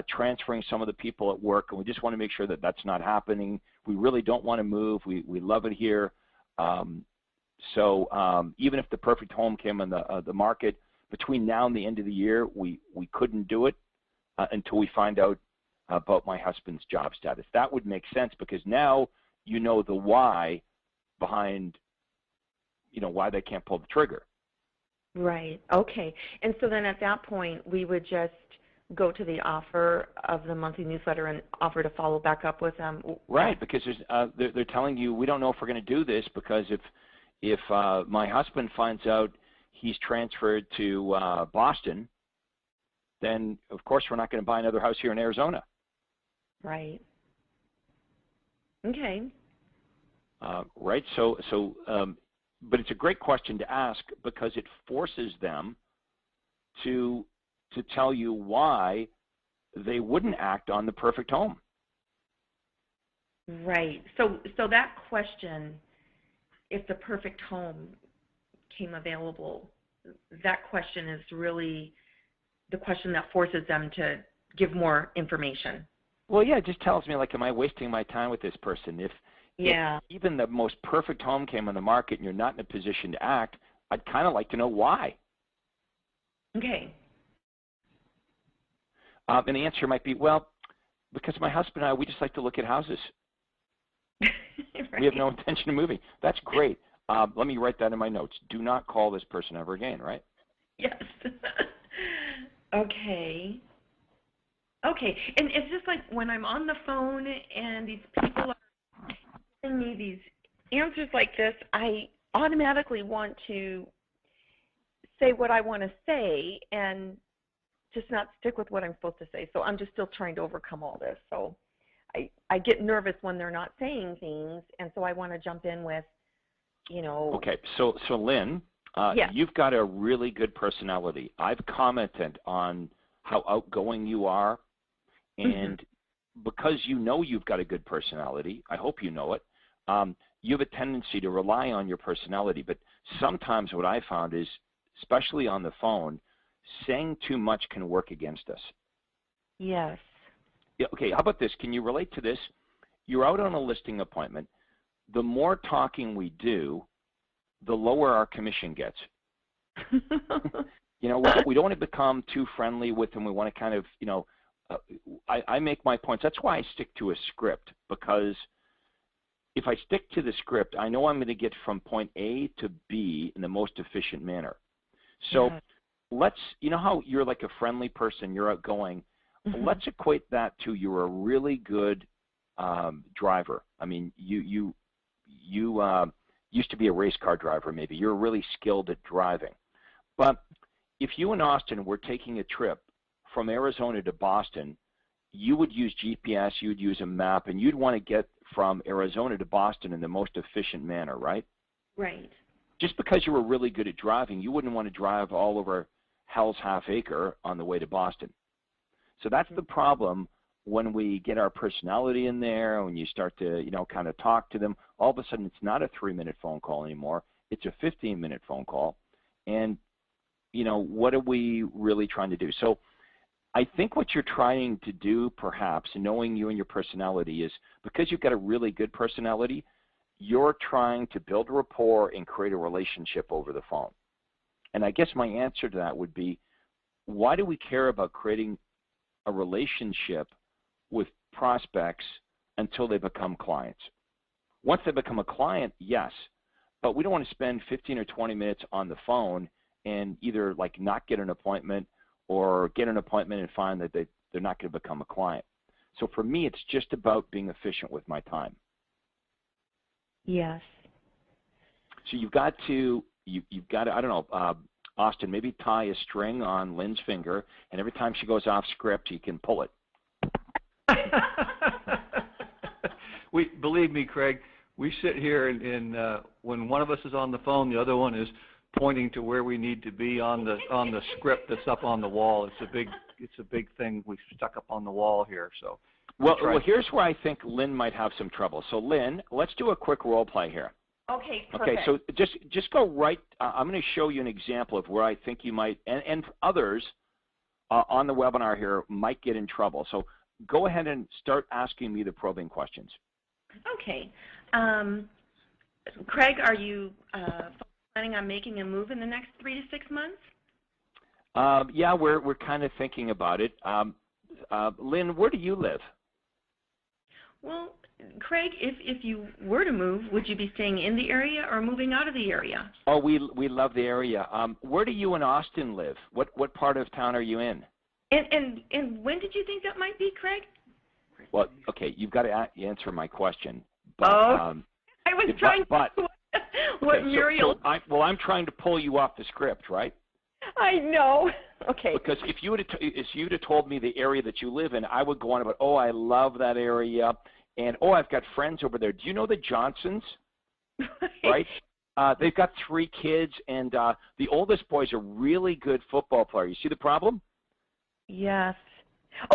transferring some of the people at work, and we just want to make sure that that's not happening. We really don't want to move. We love it here. So even if the perfect home came on the market, between now and the end of the year, we couldn't do it until we find out about my husband's job status. That would make sense because now you know the why behind, why they can't pull the trigger. Right. Okay. And so then at that point, we would just go to the offer of the monthly newsletter and offer to follow back up with them. Right, because they're telling you, we don't know if we're going to do this because if my husband finds out he's transferred to Boston, then of course we're not going to buy another house here in Arizona. Right. Okay. Right. So but it's a great question to ask because it forces them to tell you why they wouldn't act on the perfect home. Right. So that question, if the perfect home came available, that question is really the question that forces them to give more information. Well, yeah, it just tells me, like, am I wasting my time with this person? If even the most perfect home came on the market and you're not in a position to act, I'd kind of like to know why. Okay. And the answer might be, well, because my husband and I, we just like to look at houses. Right. We have no intention of moving. That's great. Let me write that in my notes. Do not call this person ever again, right? Yes. Okay. Okay. And it's just like when I'm on the phone and these people are giving me these answers like this, I automatically want to say what I want to say and just not stick with what I'm supposed to say. So I'm just still trying to overcome all this. So I get nervous when they're not saying things, and so I want to jump in with, you know. Okay, so Lynn, you've got a really good personality. I've commented on how outgoing you are, and because you know you've got a good personality, I hope you know it, you have a tendency to rely on your personality. But sometimes what I found is, especially on the phone, saying too much can work against us. Yes. Yeah, okay, how about this? Can you relate to this? You're out on a listing appointment. The more talking we do, the lower our commission gets. You know, we don't want to become too friendly with them. We want to kind of, you know, I make my points. That's why I stick to a script, because if I stick to the script, I know I'm going to get from point A to B in the most efficient manner. So let's, you know how you're like a friendly person, you're outgoing. Let's equate that to you're a really good driver. I mean, you used to be a race car driver maybe. You're really skilled at driving. But if you and Austin were taking a trip from Arizona to Boston, you would use GPS, you would use a map, and you'd want to get from Arizona to Boston in the most efficient manner, right? Right. Just because you were really good at driving, you wouldn't want to drive all over Hell's Half Acre on the way to Boston. So that's the problem when we get our personality in there, when you start to, you know, kind of talk to them. All of a sudden, it's not a 3-minute phone call anymore. It's a 15-minute phone call. And, you know, what are we really trying to do? So I think what you're trying to do, perhaps, knowing you and your personality, is because you've got a really good personality, you're trying to build a rapport and create a relationship over the phone. And I guess my answer to that would be, why do we care about creating a relationship with prospects until they become clients? Once they become a client, yes, but we don't want to spend 15 or 20 minutes on the phone and either like not get an appointment or get an appointment and find that they're not going to become a client. So for me, it's just about being efficient with my time. Yes. So you've got to, I don't know, Austin, maybe tie a string on Lynn's finger, and every time she goes off script, you can pull it. Believe me, Craig, we sit here and when one of us is on the phone, the other one is pointing to where we need to be on the script that's up on the wall. It's a big thing we've stuck up on the wall here. So well, here's where I think Lynn might have some trouble. So Lynn, let's do a quick role play here. Okay, perfect. Okay, so just go right. I'm going to show you an example of where I think you might, and others on the webinar here might get in trouble. So go ahead and start asking me the probing questions. Okay. Craig, are you planning on making a move in the next 3 to 6 months? Yeah, we're kind of thinking about it. Lynn, where do you live? Well, Craig, if you were to move, would you be staying in the area or moving out of the area? Oh, we love the area. Where do you and Austin live? What part of town are you in? And when did you think that might be, Craig? Well, okay, you've got to answer my question. But, I was trying to what okay, Muriel. So I'm trying to pull you off the script, right? I know. Okay. Because if you would have told me the area that you live in, I would go on about, oh, I love that area, and oh, I've got friends over there. Do you know the Johnsons? Right? They've got 3 kids, and the oldest boy's a really good football player. You see the problem? Yes.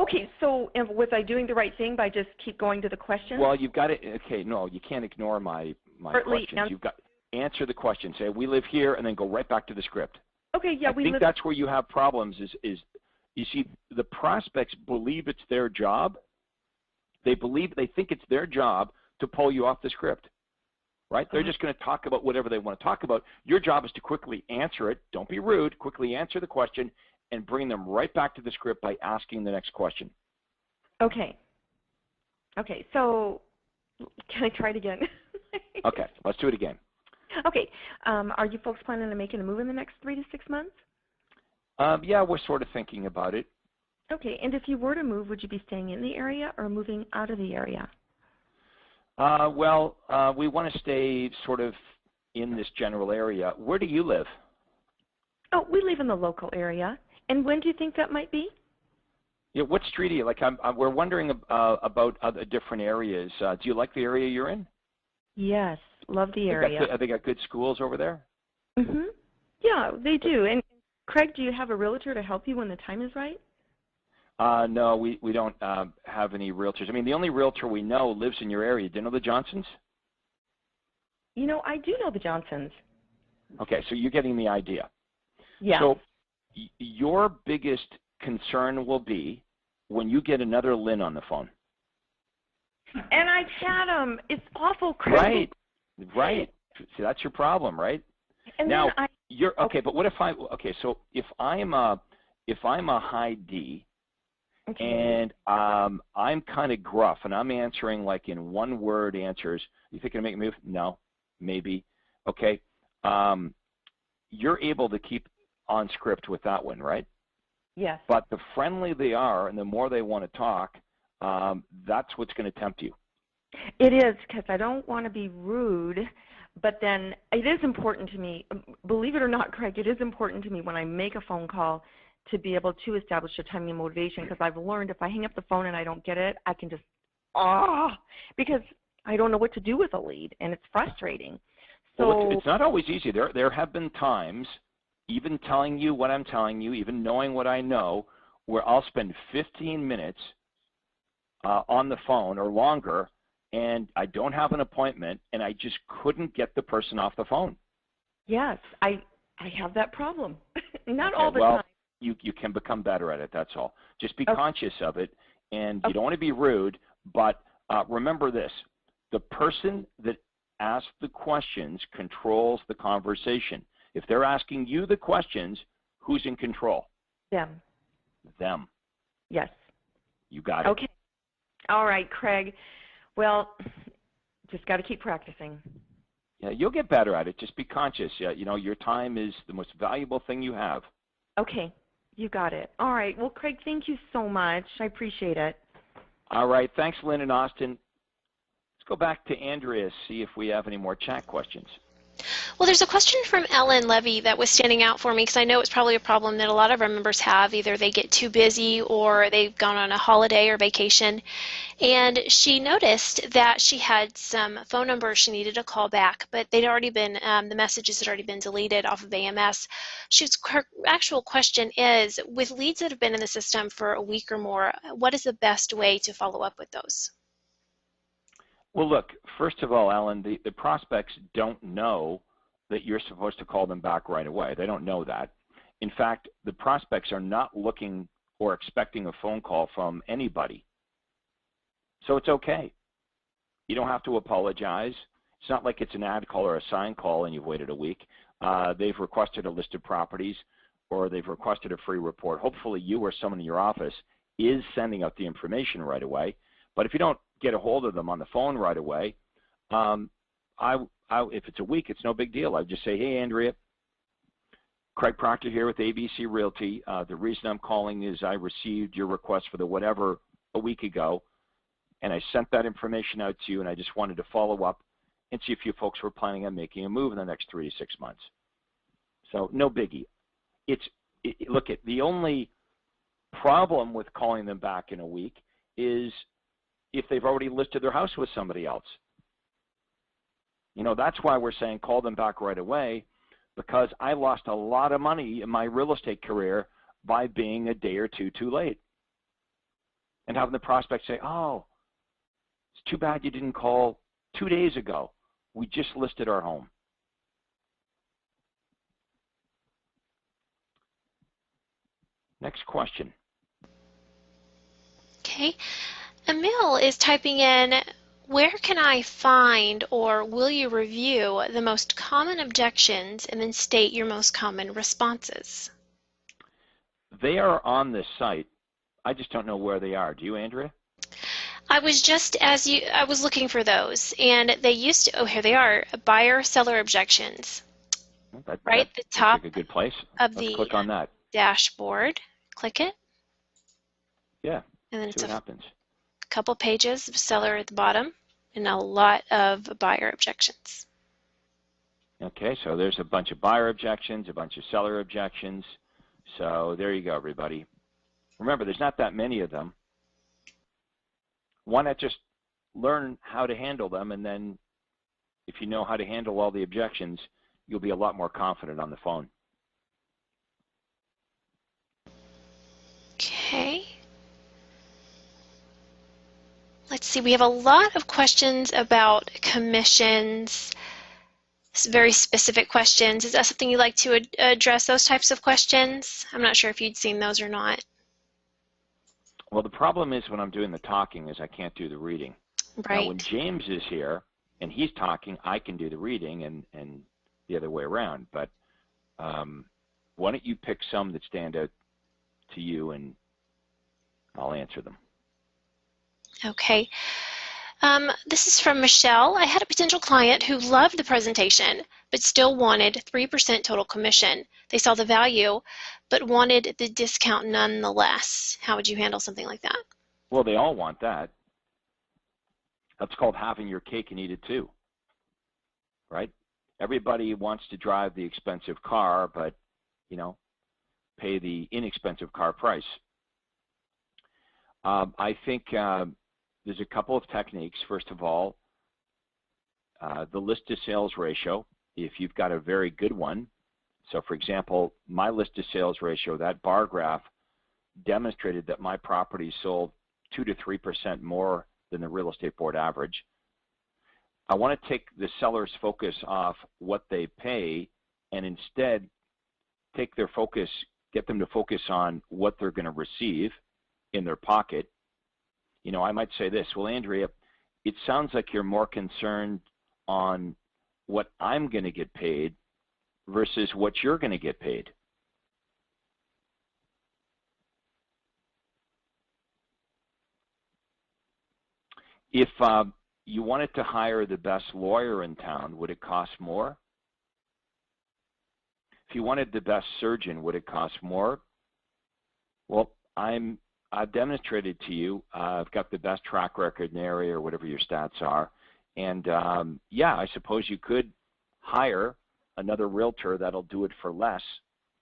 Okay, so was I doing the right thing by just keep going to the questions? Well, you've got to, okay, no, you can't ignore my questions. You've got to answer the question. Say, we live here, and then go right back to the script. Okay, yeah, I think that's where you have problems is you see, the prospects believe it's their job, They think it's their job to pull you off the script, right? They're just going to talk about whatever they want to talk about. Your job is to quickly answer it. Don't be rude. Quickly answer the question and bring them right back to the script by asking the next question. Okay. Okay, so can I try it again? Okay, let's do it again. Okay. Are you folks planning on making a move in the next 3 to 6 months? Yeah, we're sort of thinking about it. Okay, and if you were to move, would you be staying in the area or moving out of the area? Well, we want to stay sort of in this general area. Where do you live? Oh, we live in the local area. And when do you think that might be? Yeah, what street are you? Like, we're wondering about other different areas. Do you like the area you're in? Yes, love the area. Have they got good schools over there? Mm-hmm. Yeah, they do. And Craig, do you have a realtor to help you when the time is right? No, we don't have any realtors. I mean, the only realtor we know lives in your area. Do you know the Johnsons? You know, I do know the Johnsons. Okay, so you're getting the idea. Yeah. So your biggest concern will be when you get another Lynn on the phone. And I've had them. It's awful, Craig. Right. See, that's your problem, right? And now then you're okay, but what if so if I'm a high D, okay, and I'm kind of gruff and I'm answering like in one word answers, you think I make a move? No, maybe. Okay. You're able to keep on script with that one, right? Yes. But the friendly they are and the more they want to talk, that's what's going to tempt you. It is, because I don't want to be rude, but then it is important to me, believe it or not, Craig, it is important to me when I make a phone call to be able to establish a timing and motivation, because I've learned if I hang up the phone and I don't get it, I can just, because I don't know what to do with a lead, and it's frustrating. So well, it's not always easy. There have been times, even telling you what I'm telling you, even knowing what I know, where I'll spend 15 minutes on the phone or longer, and I don't have an appointment, and I just couldn't get the person off the phone. Yes, I have that problem. Not okay, all the well, time. You can become better at it, that's all. Just be Okay. conscious of it, and you don't want to be rude, but remember this. The person that asks the questions controls the conversation. If they're asking you the questions, who's in control? Them. Them. Yes. You got it. Okay. All right, Craig. Well, just got to keep practicing. Yeah, you'll get better at it. Just be conscious. You know, your time is the most valuable thing you have. Okay. You got it. All right. Well, Craig, thank you so much. I appreciate it. All right. Thanks, Lynn and Austin. Let's go back to Andrea, see if we have any more chat questions. Well, there's a question from Ellen Levy that was standing out for me because I know it's probably a problem that a lot of our members have. Either they get too busy or they've gone on a holiday or vacation. And she noticed that she had some phone numbers she needed to call back, but they'd already been, the messages had already been deleted off of AMS. Her actual question is, with leads that have been in the system for a week or more, what is the best way to follow up with those? Well, look, first of all, Alan, the prospects don't know that you're supposed to call them back right away. They don't know that. In fact, the prospects are not looking or expecting a phone call from anybody. So it's okay. You don't have to apologize. It's not like it's an ad call or a sign call and you've waited a week. They've requested a list of properties or they've requested a free report. Hopefully you or someone in your office is sending out the information right away. But if you don't get a hold of them on the phone right away, if it's a week, it's no big deal. I would just say, hey, Andrea, Craig Proctor here with ABC Realty. The reason I'm calling is I received your request for the whatever a week ago, and I sent that information out to you, and I just wanted to follow up and see if you folks were planning on making a move in the next 3 to 6 months. So no biggie. Look, the only problem with calling them back in a week is if they've already listed their house with somebody else. You know, that's why we're saying call them back right away, because I lost a lot of money in my real estate career by being a day or two too late. And having the prospect say, oh, it's too bad you didn't call 2 days ago. We just listed our home. Next question. Okay. Emil is typing in, where can I find or will you review the most common objections and then state your most common responses? They are on the site. I just don't know where they are. Do you, Andrea? I was looking for those, and they used to, oh, here they are, buyer-seller objections. Right at the top like a good place. of Let's the click on that. dashboard. Click it. Yeah, And then see what happens. Couple pages of seller at the bottom and a lot of buyer objections. Okay, so there's a bunch of buyer objections, a bunch of seller objections. So there you go, everybody. Remember, there's not that many of them. Why not just learn how to handle them, and then if you know how to handle all the objections, you'll be a lot more confident on the phone. Okay. Let's see, we have a lot of questions about commissions, very specific questions. Is that something you'd like to address, those types of questions? I'm not sure if you'd seen those or not. Well, the problem is when I'm doing the talking is I can't do the reading. Right. Now, when James is here and he's talking, I can do the reading and the other way around. But why don't you pick some that stand out to you and I'll answer them. Okay. This is from Michelle. I had a potential client who loved the presentation but still wanted 3% total commission. They saw the value but wanted the discount nonetheless. How would you handle something like that? Well, they all want that. That's called having your cake and eat it too, right? Everybody wants to drive the expensive car, but, you know, pay the inexpensive car price. I think there's a couple of techniques. First of all, the list to sales ratio, if you've got a very good one. So for example, my list to sales ratio, that bar graph demonstrated that my property sold 2 to 3% more than the real estate board average. I want to take the seller's focus off what they pay and instead take their focus, get them to focus on what they're going to receive in their pocket. You know, I might say this, well, Andrea, it sounds like you're more concerned on what I'm going to get paid versus what you're going to get paid. If you wanted to hire the best lawyer in town, would it cost more? If you wanted the best surgeon, would it cost more? Well, I've demonstrated to you, I've got the best track record in the area or whatever your stats are. And yeah, I suppose you could hire another realtor that'll do it for less,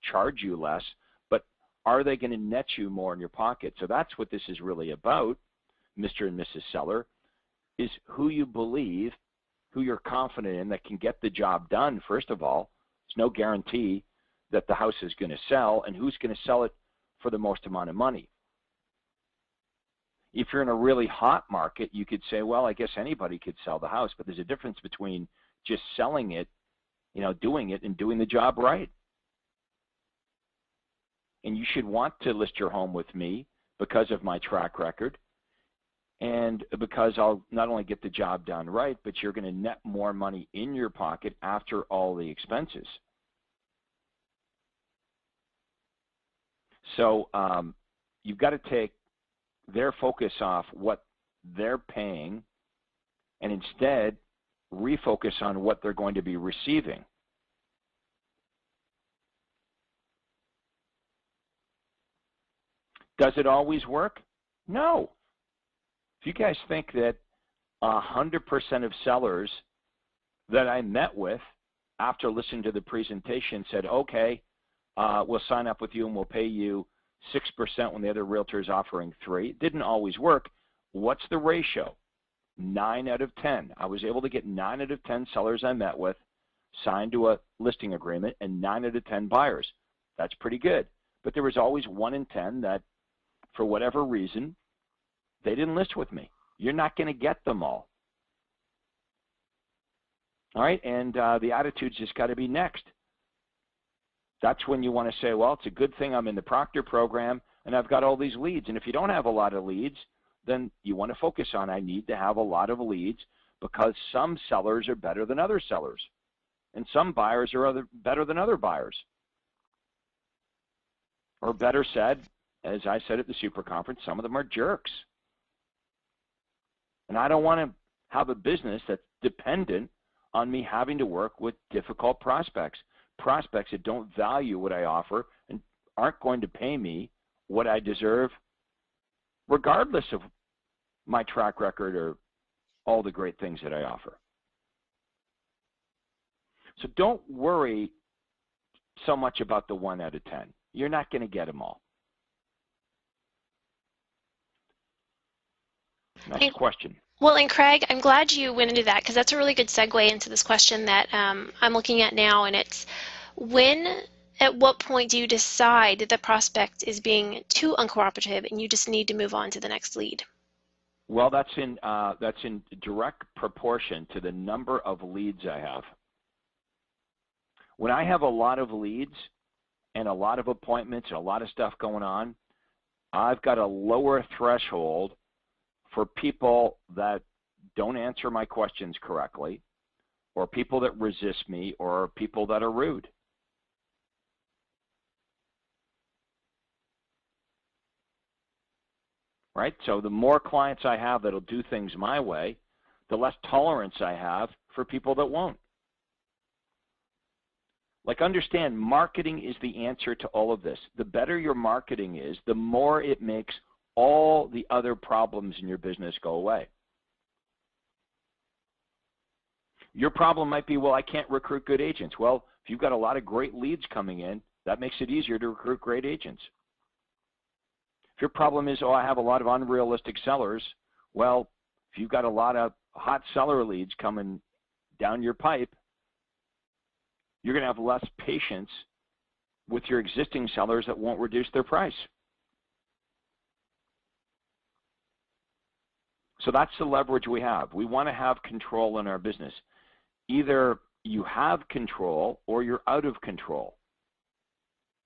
charge you less, but are they going to net you more in your pocket? So that's what this is really about, Mr. and Mrs. Seller, is who you believe, who you're confident in that can get the job done, first of all. There's no guarantee that the house is going to sell, and who's going to sell it for the most amount of money. If you're in a really hot market, you could say, well, I guess anybody could sell the house, but there's a difference between just selling it, you know, doing it and doing the job right. And you should want to list your home with me because of my track record and because I'll not only get the job done right, but you're going to net more money in your pocket after all the expenses. So you've got to take their focus off what they're paying and instead refocus on what they're going to be receiving. Does it always work? No. If you guys think that 100% of sellers that I met with after listening to the presentation said, okay, we'll sign up with you and we'll pay you 6% when the other realtor is offering 3%. It didn't always work. What's the ratio? 9 out of 10. I was able to get 9 out of 10 sellers I met with signed to a listing agreement and 9 out of 10 buyers. That's pretty good. But there was always 1 in 10 that, for whatever reason, they didn't list with me. You're not going to get them all. All right, and the attitude's just got to be next. That's when you want to say, well, it's a good thing I'm in the Proctor program and I've got all these leads. And if you don't have a lot of leads, then you want to focus on, I need to have a lot of leads because some sellers are better than other sellers, and some buyers are better than other buyers. Or better said, as I said at the super conference, some of them are jerks. And I don't want to have a business that's dependent on me having to work with difficult prospects, prospects that don't value what I offer and aren't going to pay me what I deserve, regardless of my track record or all the great things that I offer. So don't worry so much about the 1 out of 10. You're not going to get them all. Next question. Well, and Craig, I'm glad you went into that because that's a really good segue into this question that I'm looking at now, and it's at what point do you decide that the prospect is being too uncooperative and you just need to move on to the next lead? Well, that's in direct proportion to the number of leads I have. When I have a lot of leads and a lot of appointments and a lot of stuff going on, I've got a lower threshold for people that don't answer my questions correctly, or people that resist me, or people that are rude. Right? So the more clients I have that'll do things my way, the less tolerance I have for people that won't. Like, understand, marketing is the answer to all of this. The better your marketing is, the more it makes all the other problems in your business go away. Your problem might be, well, I can't recruit good agents. Well, if you've got a lot of great leads coming in, that makes it easier to recruit great agents. If your problem is, oh, I have a lot of unrealistic sellers, well, if you've got a lot of hot seller leads coming down your pipe, you're going to have less patience with your existing sellers that won't reduce their price. So that's the leverage we have. We want to have control in our business. Either you have control or you're out of control.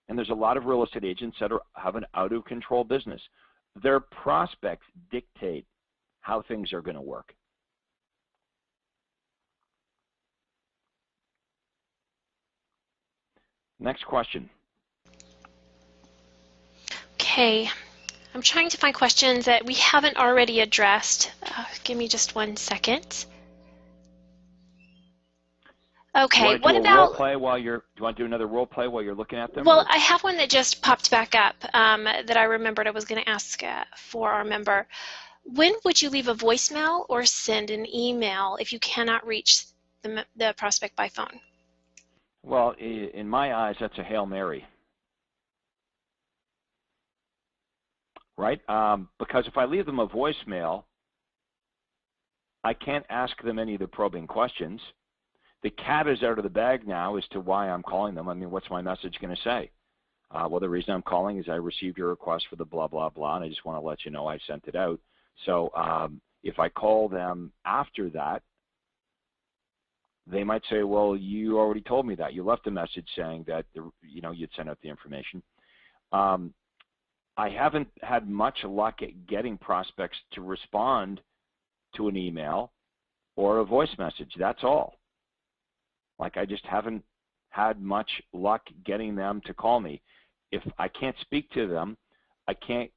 And there's a lot of real estate agents that have an out-of-control business. Their prospects dictate how things are going to work. Next question. Okay. I'm trying to find questions that we haven't already addressed. Give me just 1 second. Okay, what about... Role play while do you want to do another role play while you're looking at them? Well, or? I have one that just popped back up that I remembered I was going to ask for our member. When would you leave a voicemail or send an email if you cannot reach the prospect by phone? Well, in my eyes, that's a Hail Mary. Right? Because if I leave them a voicemail, I can't ask them any of the probing questions. The cat is out of the bag now as to why I'm calling them. I mean, what's my message going to say? Well, the reason I'm calling is I received your request for the blah, blah, blah, and I just want to let you know I sent it out. So if I call them after that, they might say, well, you already told me that. You left a message saying that you'd sent out the information. I haven't had much luck at getting prospects to respond to an email or a voice message. That's all. Like, I just haven't had much luck getting them to call me. If I can't speak to them, I can't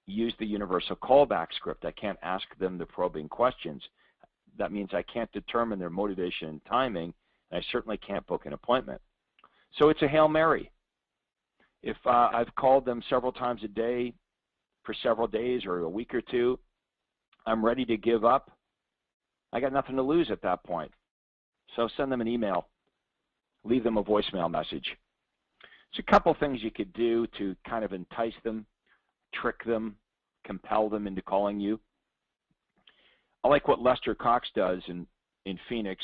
use the universal callback script. I can't ask them the probing questions. That means I can't determine their motivation and timing, and I certainly can't book an appointment. So it's a Hail Mary. If I've called them several times a day for several days or a week or two, I'm ready to give up. I got nothing to lose at that point. So send them an email. Leave them a voicemail message. There's a couple things you could do to kind of entice them, trick them, compel them into calling you. I like what Lester Cox does in Phoenix.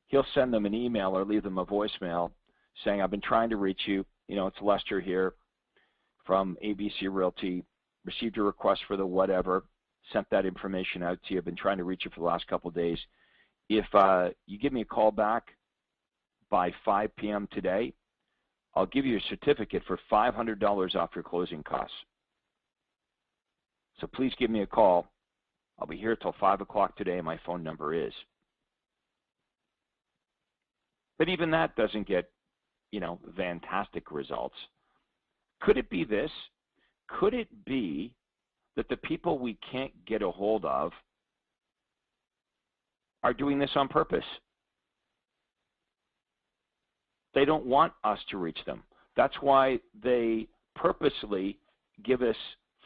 He'll send them an email or leave them a voicemail saying, I've been trying to reach you. It's Lester here from ABC Realty. Received your request for the whatever. Sent that information out to you. I've been trying to reach you for the last couple of days. If you give me a call back by 5 p.m. today, I'll give you a certificate for $500 off your closing costs. So please give me a call. I'll be here till 5 o'clock today, and my phone number is. But even that doesn't get, fantastic results. Could it be this? Could it be that the people we can't get a hold of are doing this on purpose? They don't want us to reach them. That's why they purposely give us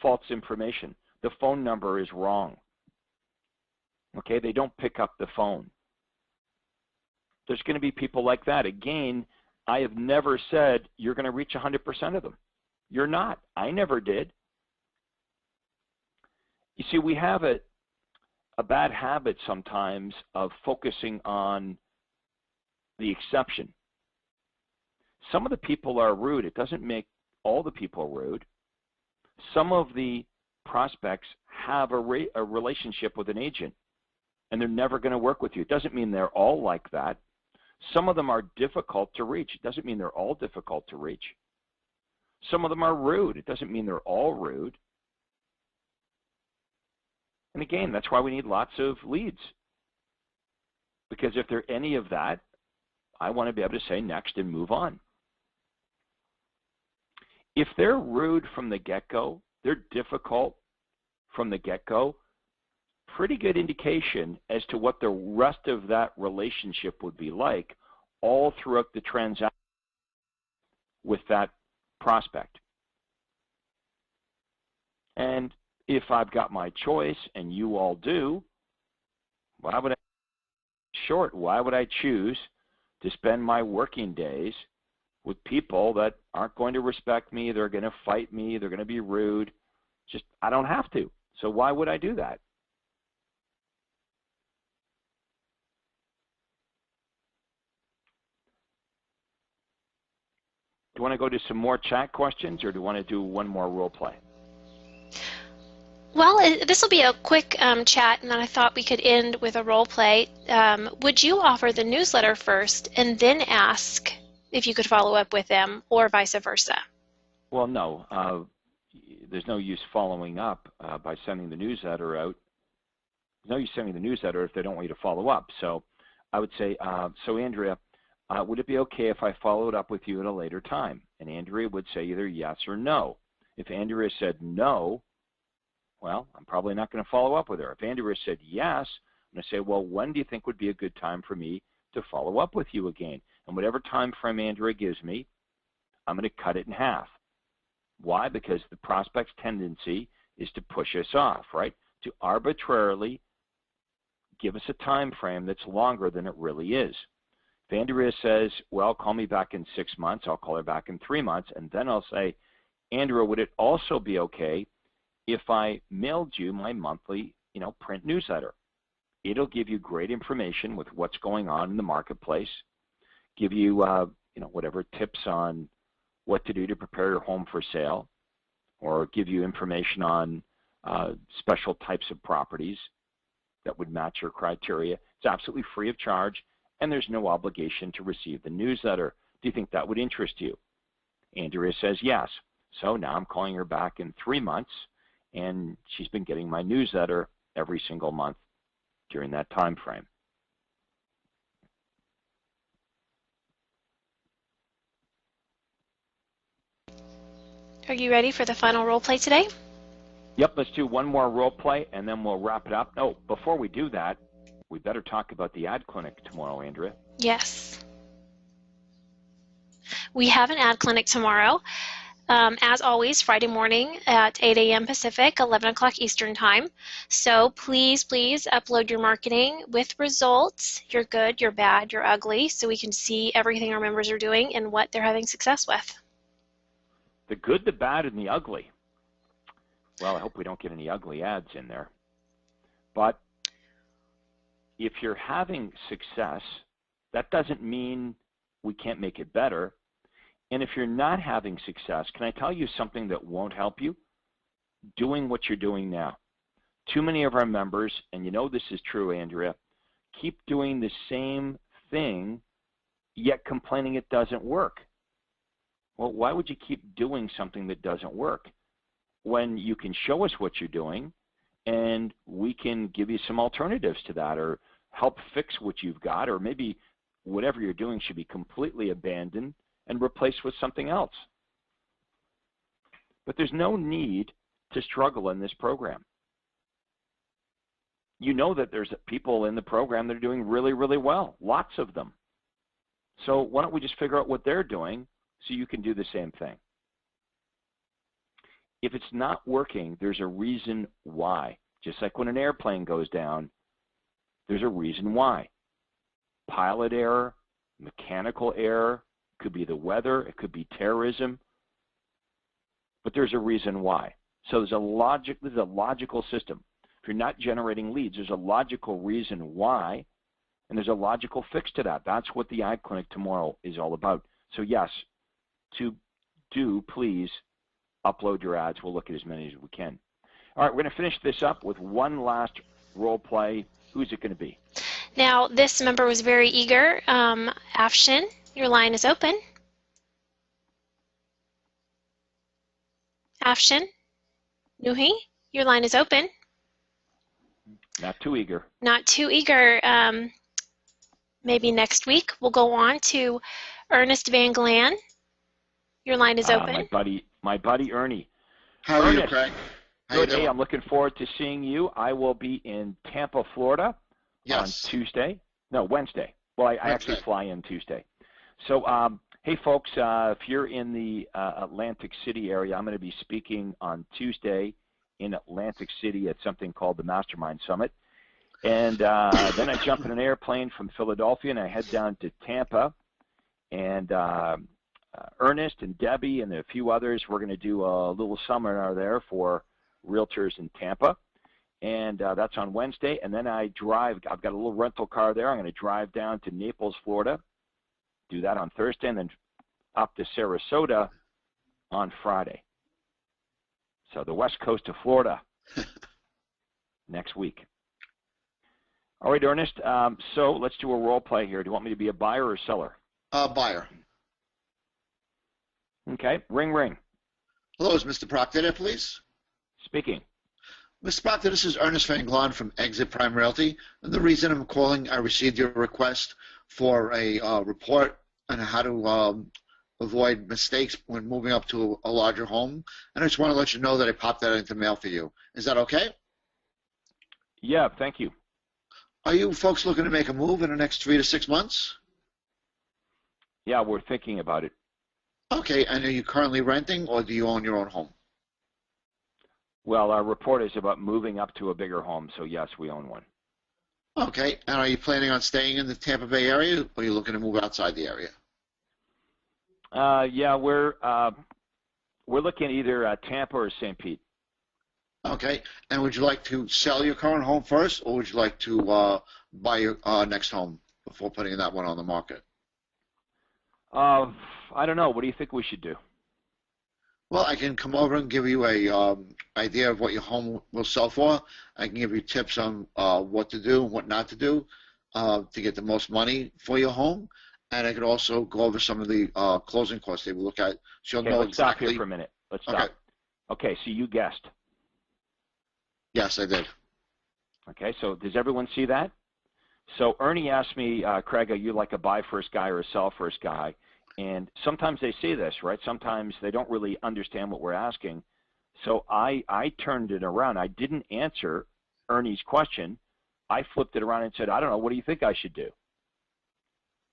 false information. The phone number is wrong. Okay, they don't pick up the phone. There's going to be people like that. Again, I have never said you're going to reach 100% of them. You're not. I never did. You see, we have a bad habit sometimes of focusing on the exception. Some of the people are rude. It doesn't make all the people rude. Some of the prospects have a relationship with an agent, and they're never going to work with you. It doesn't mean they're all like that. Some of them are difficult to reach. It doesn't mean they're all difficult to reach. Some of them are rude. It doesn't mean they're all rude. And again, that's why we need lots of leads. Because if they're any of that, I want to be able to say next and move on. If they're rude from the get-go, they're difficult from the get-go, pretty good indication as to what the rest of that relationship would be like all throughout the transaction with that prospect. And if I've got my choice, and you all do, why would I choose to spend my working days with people that aren't going to respect me, they're going to fight me, they're going to be rude? Just, I don't have to. So why would I do that? Do you want to go to some more chat questions, or do you want to do one more role play? Well, this will be a quick chat, and then I thought we could end with a role play. Would you offer the newsletter first and then ask if you could follow up with them, or vice versa? Well, no. There's no use following up by sending the newsletter out. There's no use sending the newsletter if they don't want you to follow up. So I would say, so Andrea, would it be okay if I followed up with you at a later time? And Andrea would say either yes or no. If Andrea said no, well, I'm probably not going to follow up with her. If Andrea said yes, I'm going to say, well, when do you think would be a good time for me to follow up with you again? And whatever time frame Andrea gives me, I'm going to cut it in half. Why? Because the prospect's tendency is to push us off, right? To arbitrarily give us a time frame that's longer than it really is. If Andrea says, well, call me back in 6 months, I'll call her back in 3 months, and then I'll say, Andrea, would it also be okay if I mailed you my monthly, print newsletter? It'll give you great information with what's going on in the marketplace, give you, whatever tips on what to do to prepare your home for sale, or give you information on special types of properties that would match your criteria. It's absolutely free of charge, and there's no obligation to receive the newsletter. Do you think that would interest you? Andrea says yes. So now I'm calling her back in 3 months, and she's been getting my newsletter every single month during that time frame. Are you ready for the final role play today? Yep, let's do one more role play, and then we'll wrap it up. No, before we do that, we better talk about the ad clinic tomorrow, Andrea. Yes. We have an ad clinic tomorrow. As always, Friday morning at 8 a.m. Pacific, 11 o'clock Eastern Time. So please, please upload your marketing with results. You're good, you're bad, you're ugly, so we can see everything our members are doing and what they're having success with. The good, the bad, and the ugly. Well, I hope we don't get any ugly ads in there. But if you're having success, that doesn't mean we can't make it better. And if you're not having success, can I tell you something that won't help you? Doing what you're doing now. Too many of our members, and you know this is true, Andrea, keep doing the same thing, yet complaining it doesn't work. Well, why would you keep doing something that doesn't work? when you can show us what you're doing, and we can give you some alternatives to that, or help fix what you've got, or maybe whatever you're doing should be completely abandoned and replaced with something else. But there's no need to struggle in this program. You know that there's people in the program that are doing really, really well, lots of them. So why don't we just figure out what they're doing so you can do the same thing? If it's not working, there's a reason why. Just like when an airplane goes down, there's a reason why. Pilot error, mechanical error, could be the weather, it could be terrorism, but there's a reason why. So there's a logical system. If you're not generating leads, there's a logical reason why, and there's a logical fix to that. That's what the iClinic tomorrow is all about. So yes, please upload your ads. We'll look at as many as we can. All right, we're going to finish this up with one last role play. Who's it going to be? Now, this member was very eager. Afshin, your line is open. Afshin, Nuhi, your line is open. Not too eager. Not too eager. Maybe next week we'll go on to Ernest Van Glan. Your line is open. My buddy Ernie. How are you, Craig? Good. Hey, I'm looking forward to seeing you. I will be in Tampa, Florida on Tuesday. No, Wednesday. Well, I actually fly in Tuesday. So, hey, folks, if you're in the Atlantic City area, I'm going to be speaking on Tuesday in Atlantic City at something called the Mastermind Summit. And then I jump in an airplane from Philadelphia and I head down to Tampa. And Ernest and Debbie and a few others, we're going to do a little seminar there for realtors in Tampa. And that's on Wednesday. And then I drive. I've got a little rental car there. I'm going to drive down to Naples, Florida, do that on Thursday, and then up to Sarasota on Friday. So the west coast of Florida next week. All right, Ernest. So let's do a role play here. Do you want me to be a buyer or a seller? Buyer. Okay. Ring, ring. Hello, is Mr. Proctor there, please? Speaking. Mr. Proctor, this is Ernest Van Glan from Exit Prime Realty. And the reason I'm calling, I received your request for a report on how to avoid mistakes when moving up to a larger home. And I just want to let you know that I popped that into mail for you. Is that okay? Yeah, thank you. Are you folks looking to make a move in the next 3 to 6 months? Yeah, we're thinking about it. Okay, and are you currently renting or do you own your own home? Well, our report is about moving up to a bigger home, so yes, we own one. Okay, and are you planning on staying in the Tampa Bay area or are you looking to move outside the area? Yeah, we're looking at either Tampa or St. Pete. Okay, and would you like to sell your current home first or would you like to buy your next home before putting that one on the market? I don't know. What do you think we should do? Well, I can come over and give you a idea of what your home will sell for. I can give you tips on what to do and what not to do to get the most money for your home. And I could also go over some of the closing costs they will look at. So you'll know let's exactly. Stop here for a minute. Let's stop. Okay, so you guessed. Yes, I did. Okay, so does everyone see that? So Ernie asked me, Craig, are you like a buy first guy or a sell first guy? And sometimes they say this, right? Sometimes they don't really understand what we're asking. So I turned it around. I didn't answer Ernie's question. I flipped it around and said, I don't know, what do you think I should do?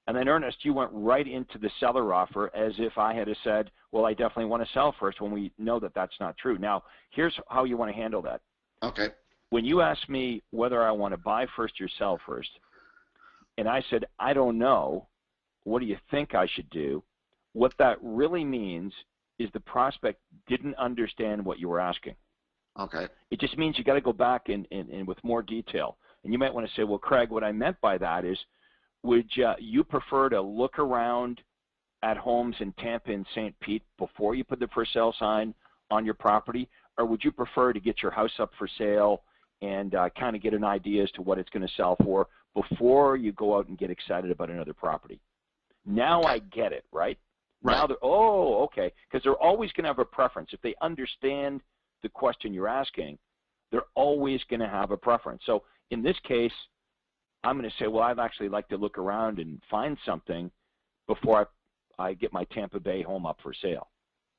And then, Ernest, you went right into the seller offer as if I had said, well, I definitely want to sell first, when we know that that's not true. Now, here's how you want to handle that. Okay. When you ask me whether I want to buy first or sell first, and I said, I don't know, what do you think I should do? What that really means is the prospect didn't understand what you were asking. Okay. It just means you got to go back and with more detail. And you might want to say, well, Craig, what I meant by that is, would you prefer to look around at homes in Tampa and St. Pete before you put the for sale sign on your property? Or would you prefer to get your house up for sale and kind of get an idea as to what it's going to sell for before you go out and get excited about another property? Now I get it, right? Right. Now they're, oh, okay. Because they're always going to have a preference. If they understand the question you're asking, they're always going to have a preference. So in this case, I'm going to say, well, I'd actually like to look around and find something before I get my Tampa Bay home up for sale.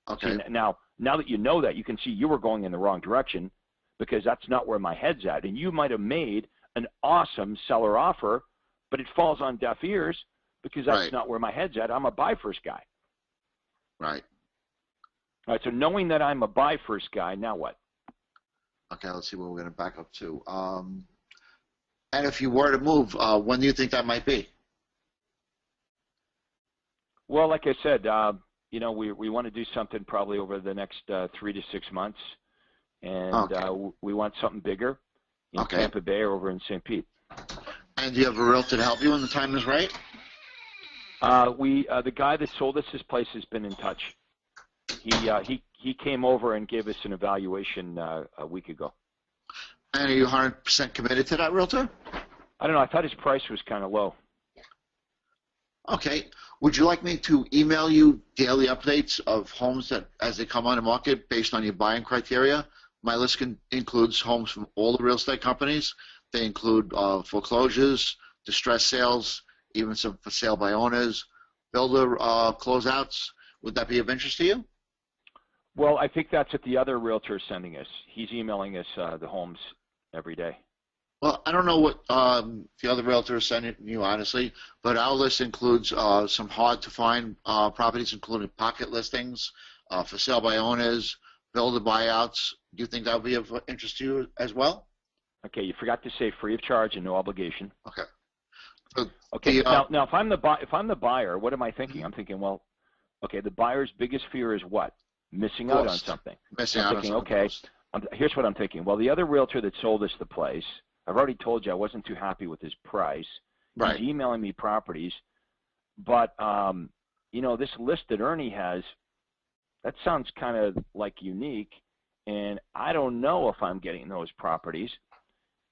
Okay. See, now that you know that, you can see you were going in the wrong direction because that's not where my head's at. And you might have made an awesome seller offer, but it falls on deaf ears because that's not where my head's at. I'm a buy first guy. Right. All right, so knowing that I'm a buy first guy, now what? Okay, let's see what we're going to back up to. And if you were to move, when do you think that might be? Well, like I said, you know, we want to do something probably over the next 3 to 6 months, and we want something bigger in Tampa Bay or over in St. Pete. And do you have a realtor to help you when the time is right? The guy that sold us his place has been in touch. He came over and gave us an evaluation a week ago. And are you 100% committed to that realtor? I don't know. I thought his price was kind of low. Okay. Would you like me to email you daily updates of homes that as they come on the market based on your buying criteria? My list includes homes from all the real estate companies. They include foreclosures, distressed sales, even some for sale by owners, builder closeouts. Would that be of interest to you? Well, I think that's what the other realtor is sending us. He's emailing us the homes every day. Well, I don't know what the other realtor is sending you, honestly, but our list includes some hard-to-find properties, including pocket listings, for sale by owners, builder buyouts. Do you think that would be of interest to you as well? Okay, you forgot to say free of charge and no obligation. Okay. Okay. Now, if I'm the buyer, what am I thinking? I'm thinking, well, okay, the buyer's biggest fear is what? Missing out on something. Missing out on something. Okay, here's what I'm thinking. Well, the other realtor that sold us the place, I've already told you I wasn't too happy with his price. Right. He's emailing me properties, but you know, this list that Ernie has, that sounds kind of like unique, and I don't know if I'm getting those properties.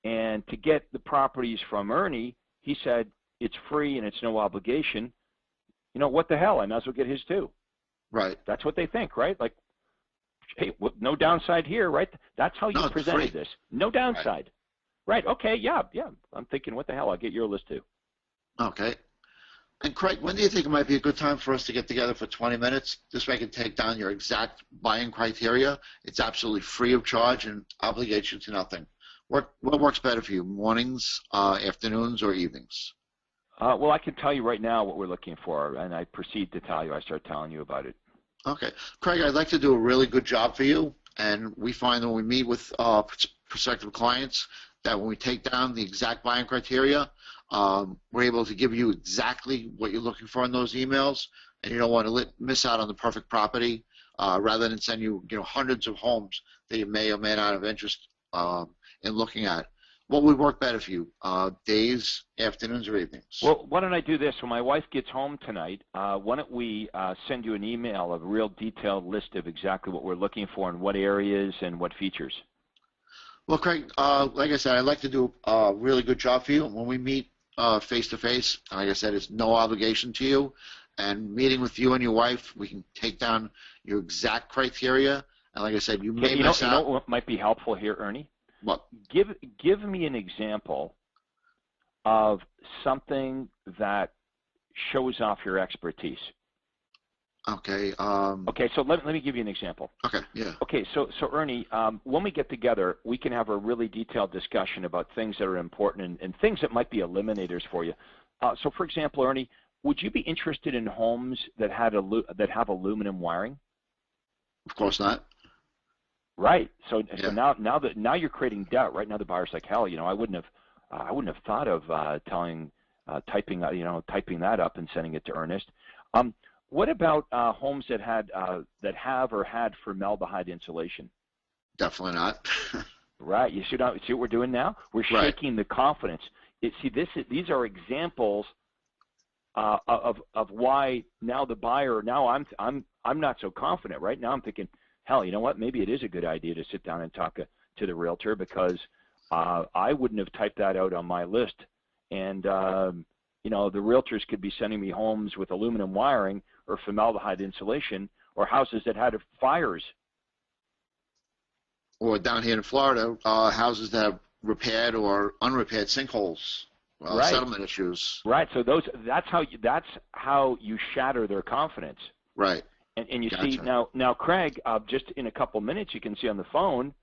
And to get the properties from Ernie, he said it's free and it's no obligation. You know, what the hell? I might as well get his too. Right. That's what they think, right? Like, hey, no downside here, right? That's how you presented this. No downside. Right. Okay. Yeah. I'm thinking, what the hell? I'll get your list too. Okay. And Craig, when do you think it might be a good time for us to get together for 20 minutes? This way I can take down your exact buying criteria. It's absolutely free of charge and obligates you to nothing. What works better for you, mornings, afternoons, or evenings? Well, I can tell you right now what we're looking for, and I proceed to tell you. I start telling you about it. Okay. Craig, I'd like to do a really good job for you, and we find that when we meet with prospective clients that when we take down the exact buying criteria, we're able to give you exactly what you're looking for in those emails, and you don't want to miss out on the perfect property rather than send you, hundreds of homes that you may or may not have interest in looking at. What would work better for you, days, afternoons, or evenings? Well, why don't I do this? When my wife gets home tonight, why don't we send you an email of a real detailed list of exactly what we're looking for in what areas and what features? Well, Craig, like I said, I'd like to do a really good job for you. When we meet face-to-face, like I said, it's no obligation to you. And meeting with you and your wife, we can take down your exact criteria. And like I said, you may miss out. You know what might be helpful here, Ernie? What? Give me an example of something that shows off your expertise. Okay. Okay, so let me give you an example. Okay, yeah. Okay, so Ernie, when we get together, we can have a really detailed discussion about things that are important and things that might be eliminators for you. So, for example, Ernie, would you be interested in homes that have aluminum wiring? Of course not. Right. So now you're creating doubt. Right now the buyer's like, hell, I wouldn't have thought of typing that up and sending it to Ernest. What about homes that have or had formaldehyde insulation? Definitely not. Right. You see what we're doing now? We're shaking the confidence. These are examples of why now the buyer. Now I'm not so confident. Right now I'm thinking, hell, you know what? Maybe it is a good idea to sit down and talk to the realtor because I wouldn't have typed that out on my list. And, the realtors could be sending me homes with aluminum wiring or formaldehyde insulation or houses that had fires. or down here in Florida, houses that have repaired or unrepaired sinkholes, Right. settlement issues. Right. So that's how you shatter their confidence. Right. And you Gotcha. see now, Craig, just in a couple minutes, you can see on the phone,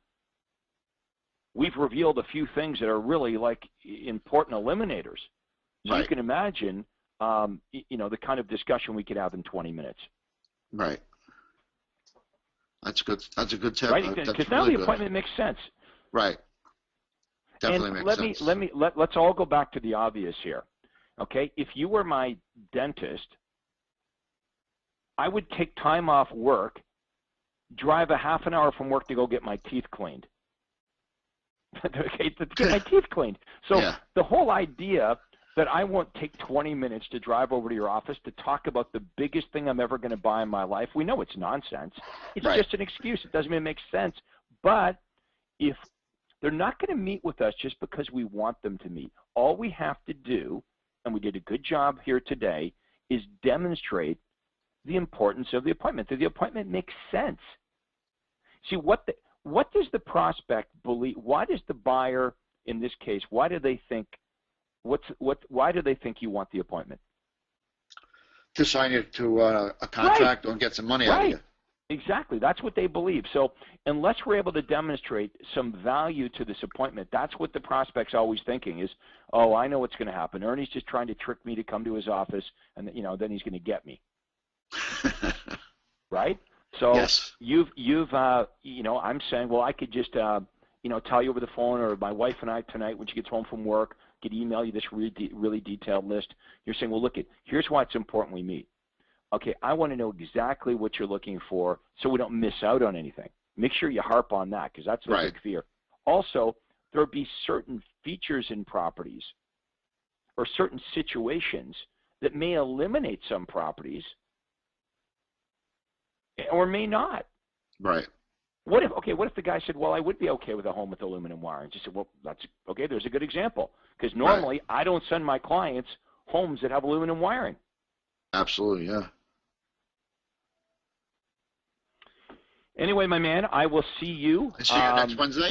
we've revealed a few things that are really like important eliminators. So Right. you can imagine, the kind of discussion we could have in 20 minutes. Right. That's good. That's a good tip. Right. That's Because now really the good. appointment makes sense. Right. Definitely And makes sense. let's all go back to the obvious here. Okay. If you were my dentist, I would take time off work, drive a half an hour from work to go get my teeth cleaned. Okay, to get my teeth cleaned. So Yeah. the whole idea that I won't take 20 minutes to drive over to your office to talk about the biggest thing I'm ever going to buy in my life, we know it's nonsense. It's Right. just an excuse. It doesn't even make sense. But if they're not going to meet with us just because we want them to meet, all we have to do, and we did a good job here today, is demonstrate the importance of the appointment, that the appointment makes sense. See, what does the prospect believe? Why does the buyer, in this case, why do they think you want the appointment? To sign you to a contract or get some money out of you. Exactly. That's what they believe. So unless we're able to demonstrate some value to this appointment, that's what the prospect's always thinking is, oh, I know what's going to happen. Ernie's just trying to trick me to come to his office, and then he's going to get me. Right? So Yes. I'm saying, well, I could just, tell you over the phone, or my wife and I tonight when she gets home from work, could email you this really detailed list. You're saying, well, look, here's why it's important we meet. Okay, I want to know exactly what you're looking for so we don't miss out on anything. Make sure you harp on that, because that's the Right. big fear. Also, there'll be certain features in properties or certain situations that may eliminate some properties or may not. Right. What if the guy said, well, I would be okay with a home with aluminum wiring? Just said, well, that's okay. There's a good example, because normally I don't send my clients homes that have aluminum wiring. Absolutely, yeah. Anyway, my man, I will see you. I see you next Wednesday?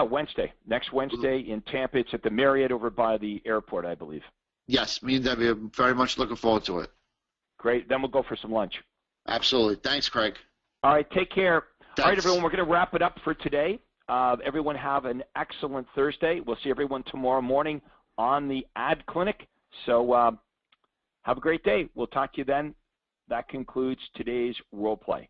Wednesday. Next Wednesday in Tampa. It's at the Marriott over by the airport, I believe. Yes, me and Debbie are very much looking forward to it. Great. Then we'll go for some lunch. Absolutely. Thanks, Craig. All right, take care. Thanks. All right, everyone, we're going to wrap it up for today. Everyone have an excellent Thursday. We'll see everyone tomorrow morning on the Ad Clinic. So have a great day. We'll talk to you then. That concludes today's role play.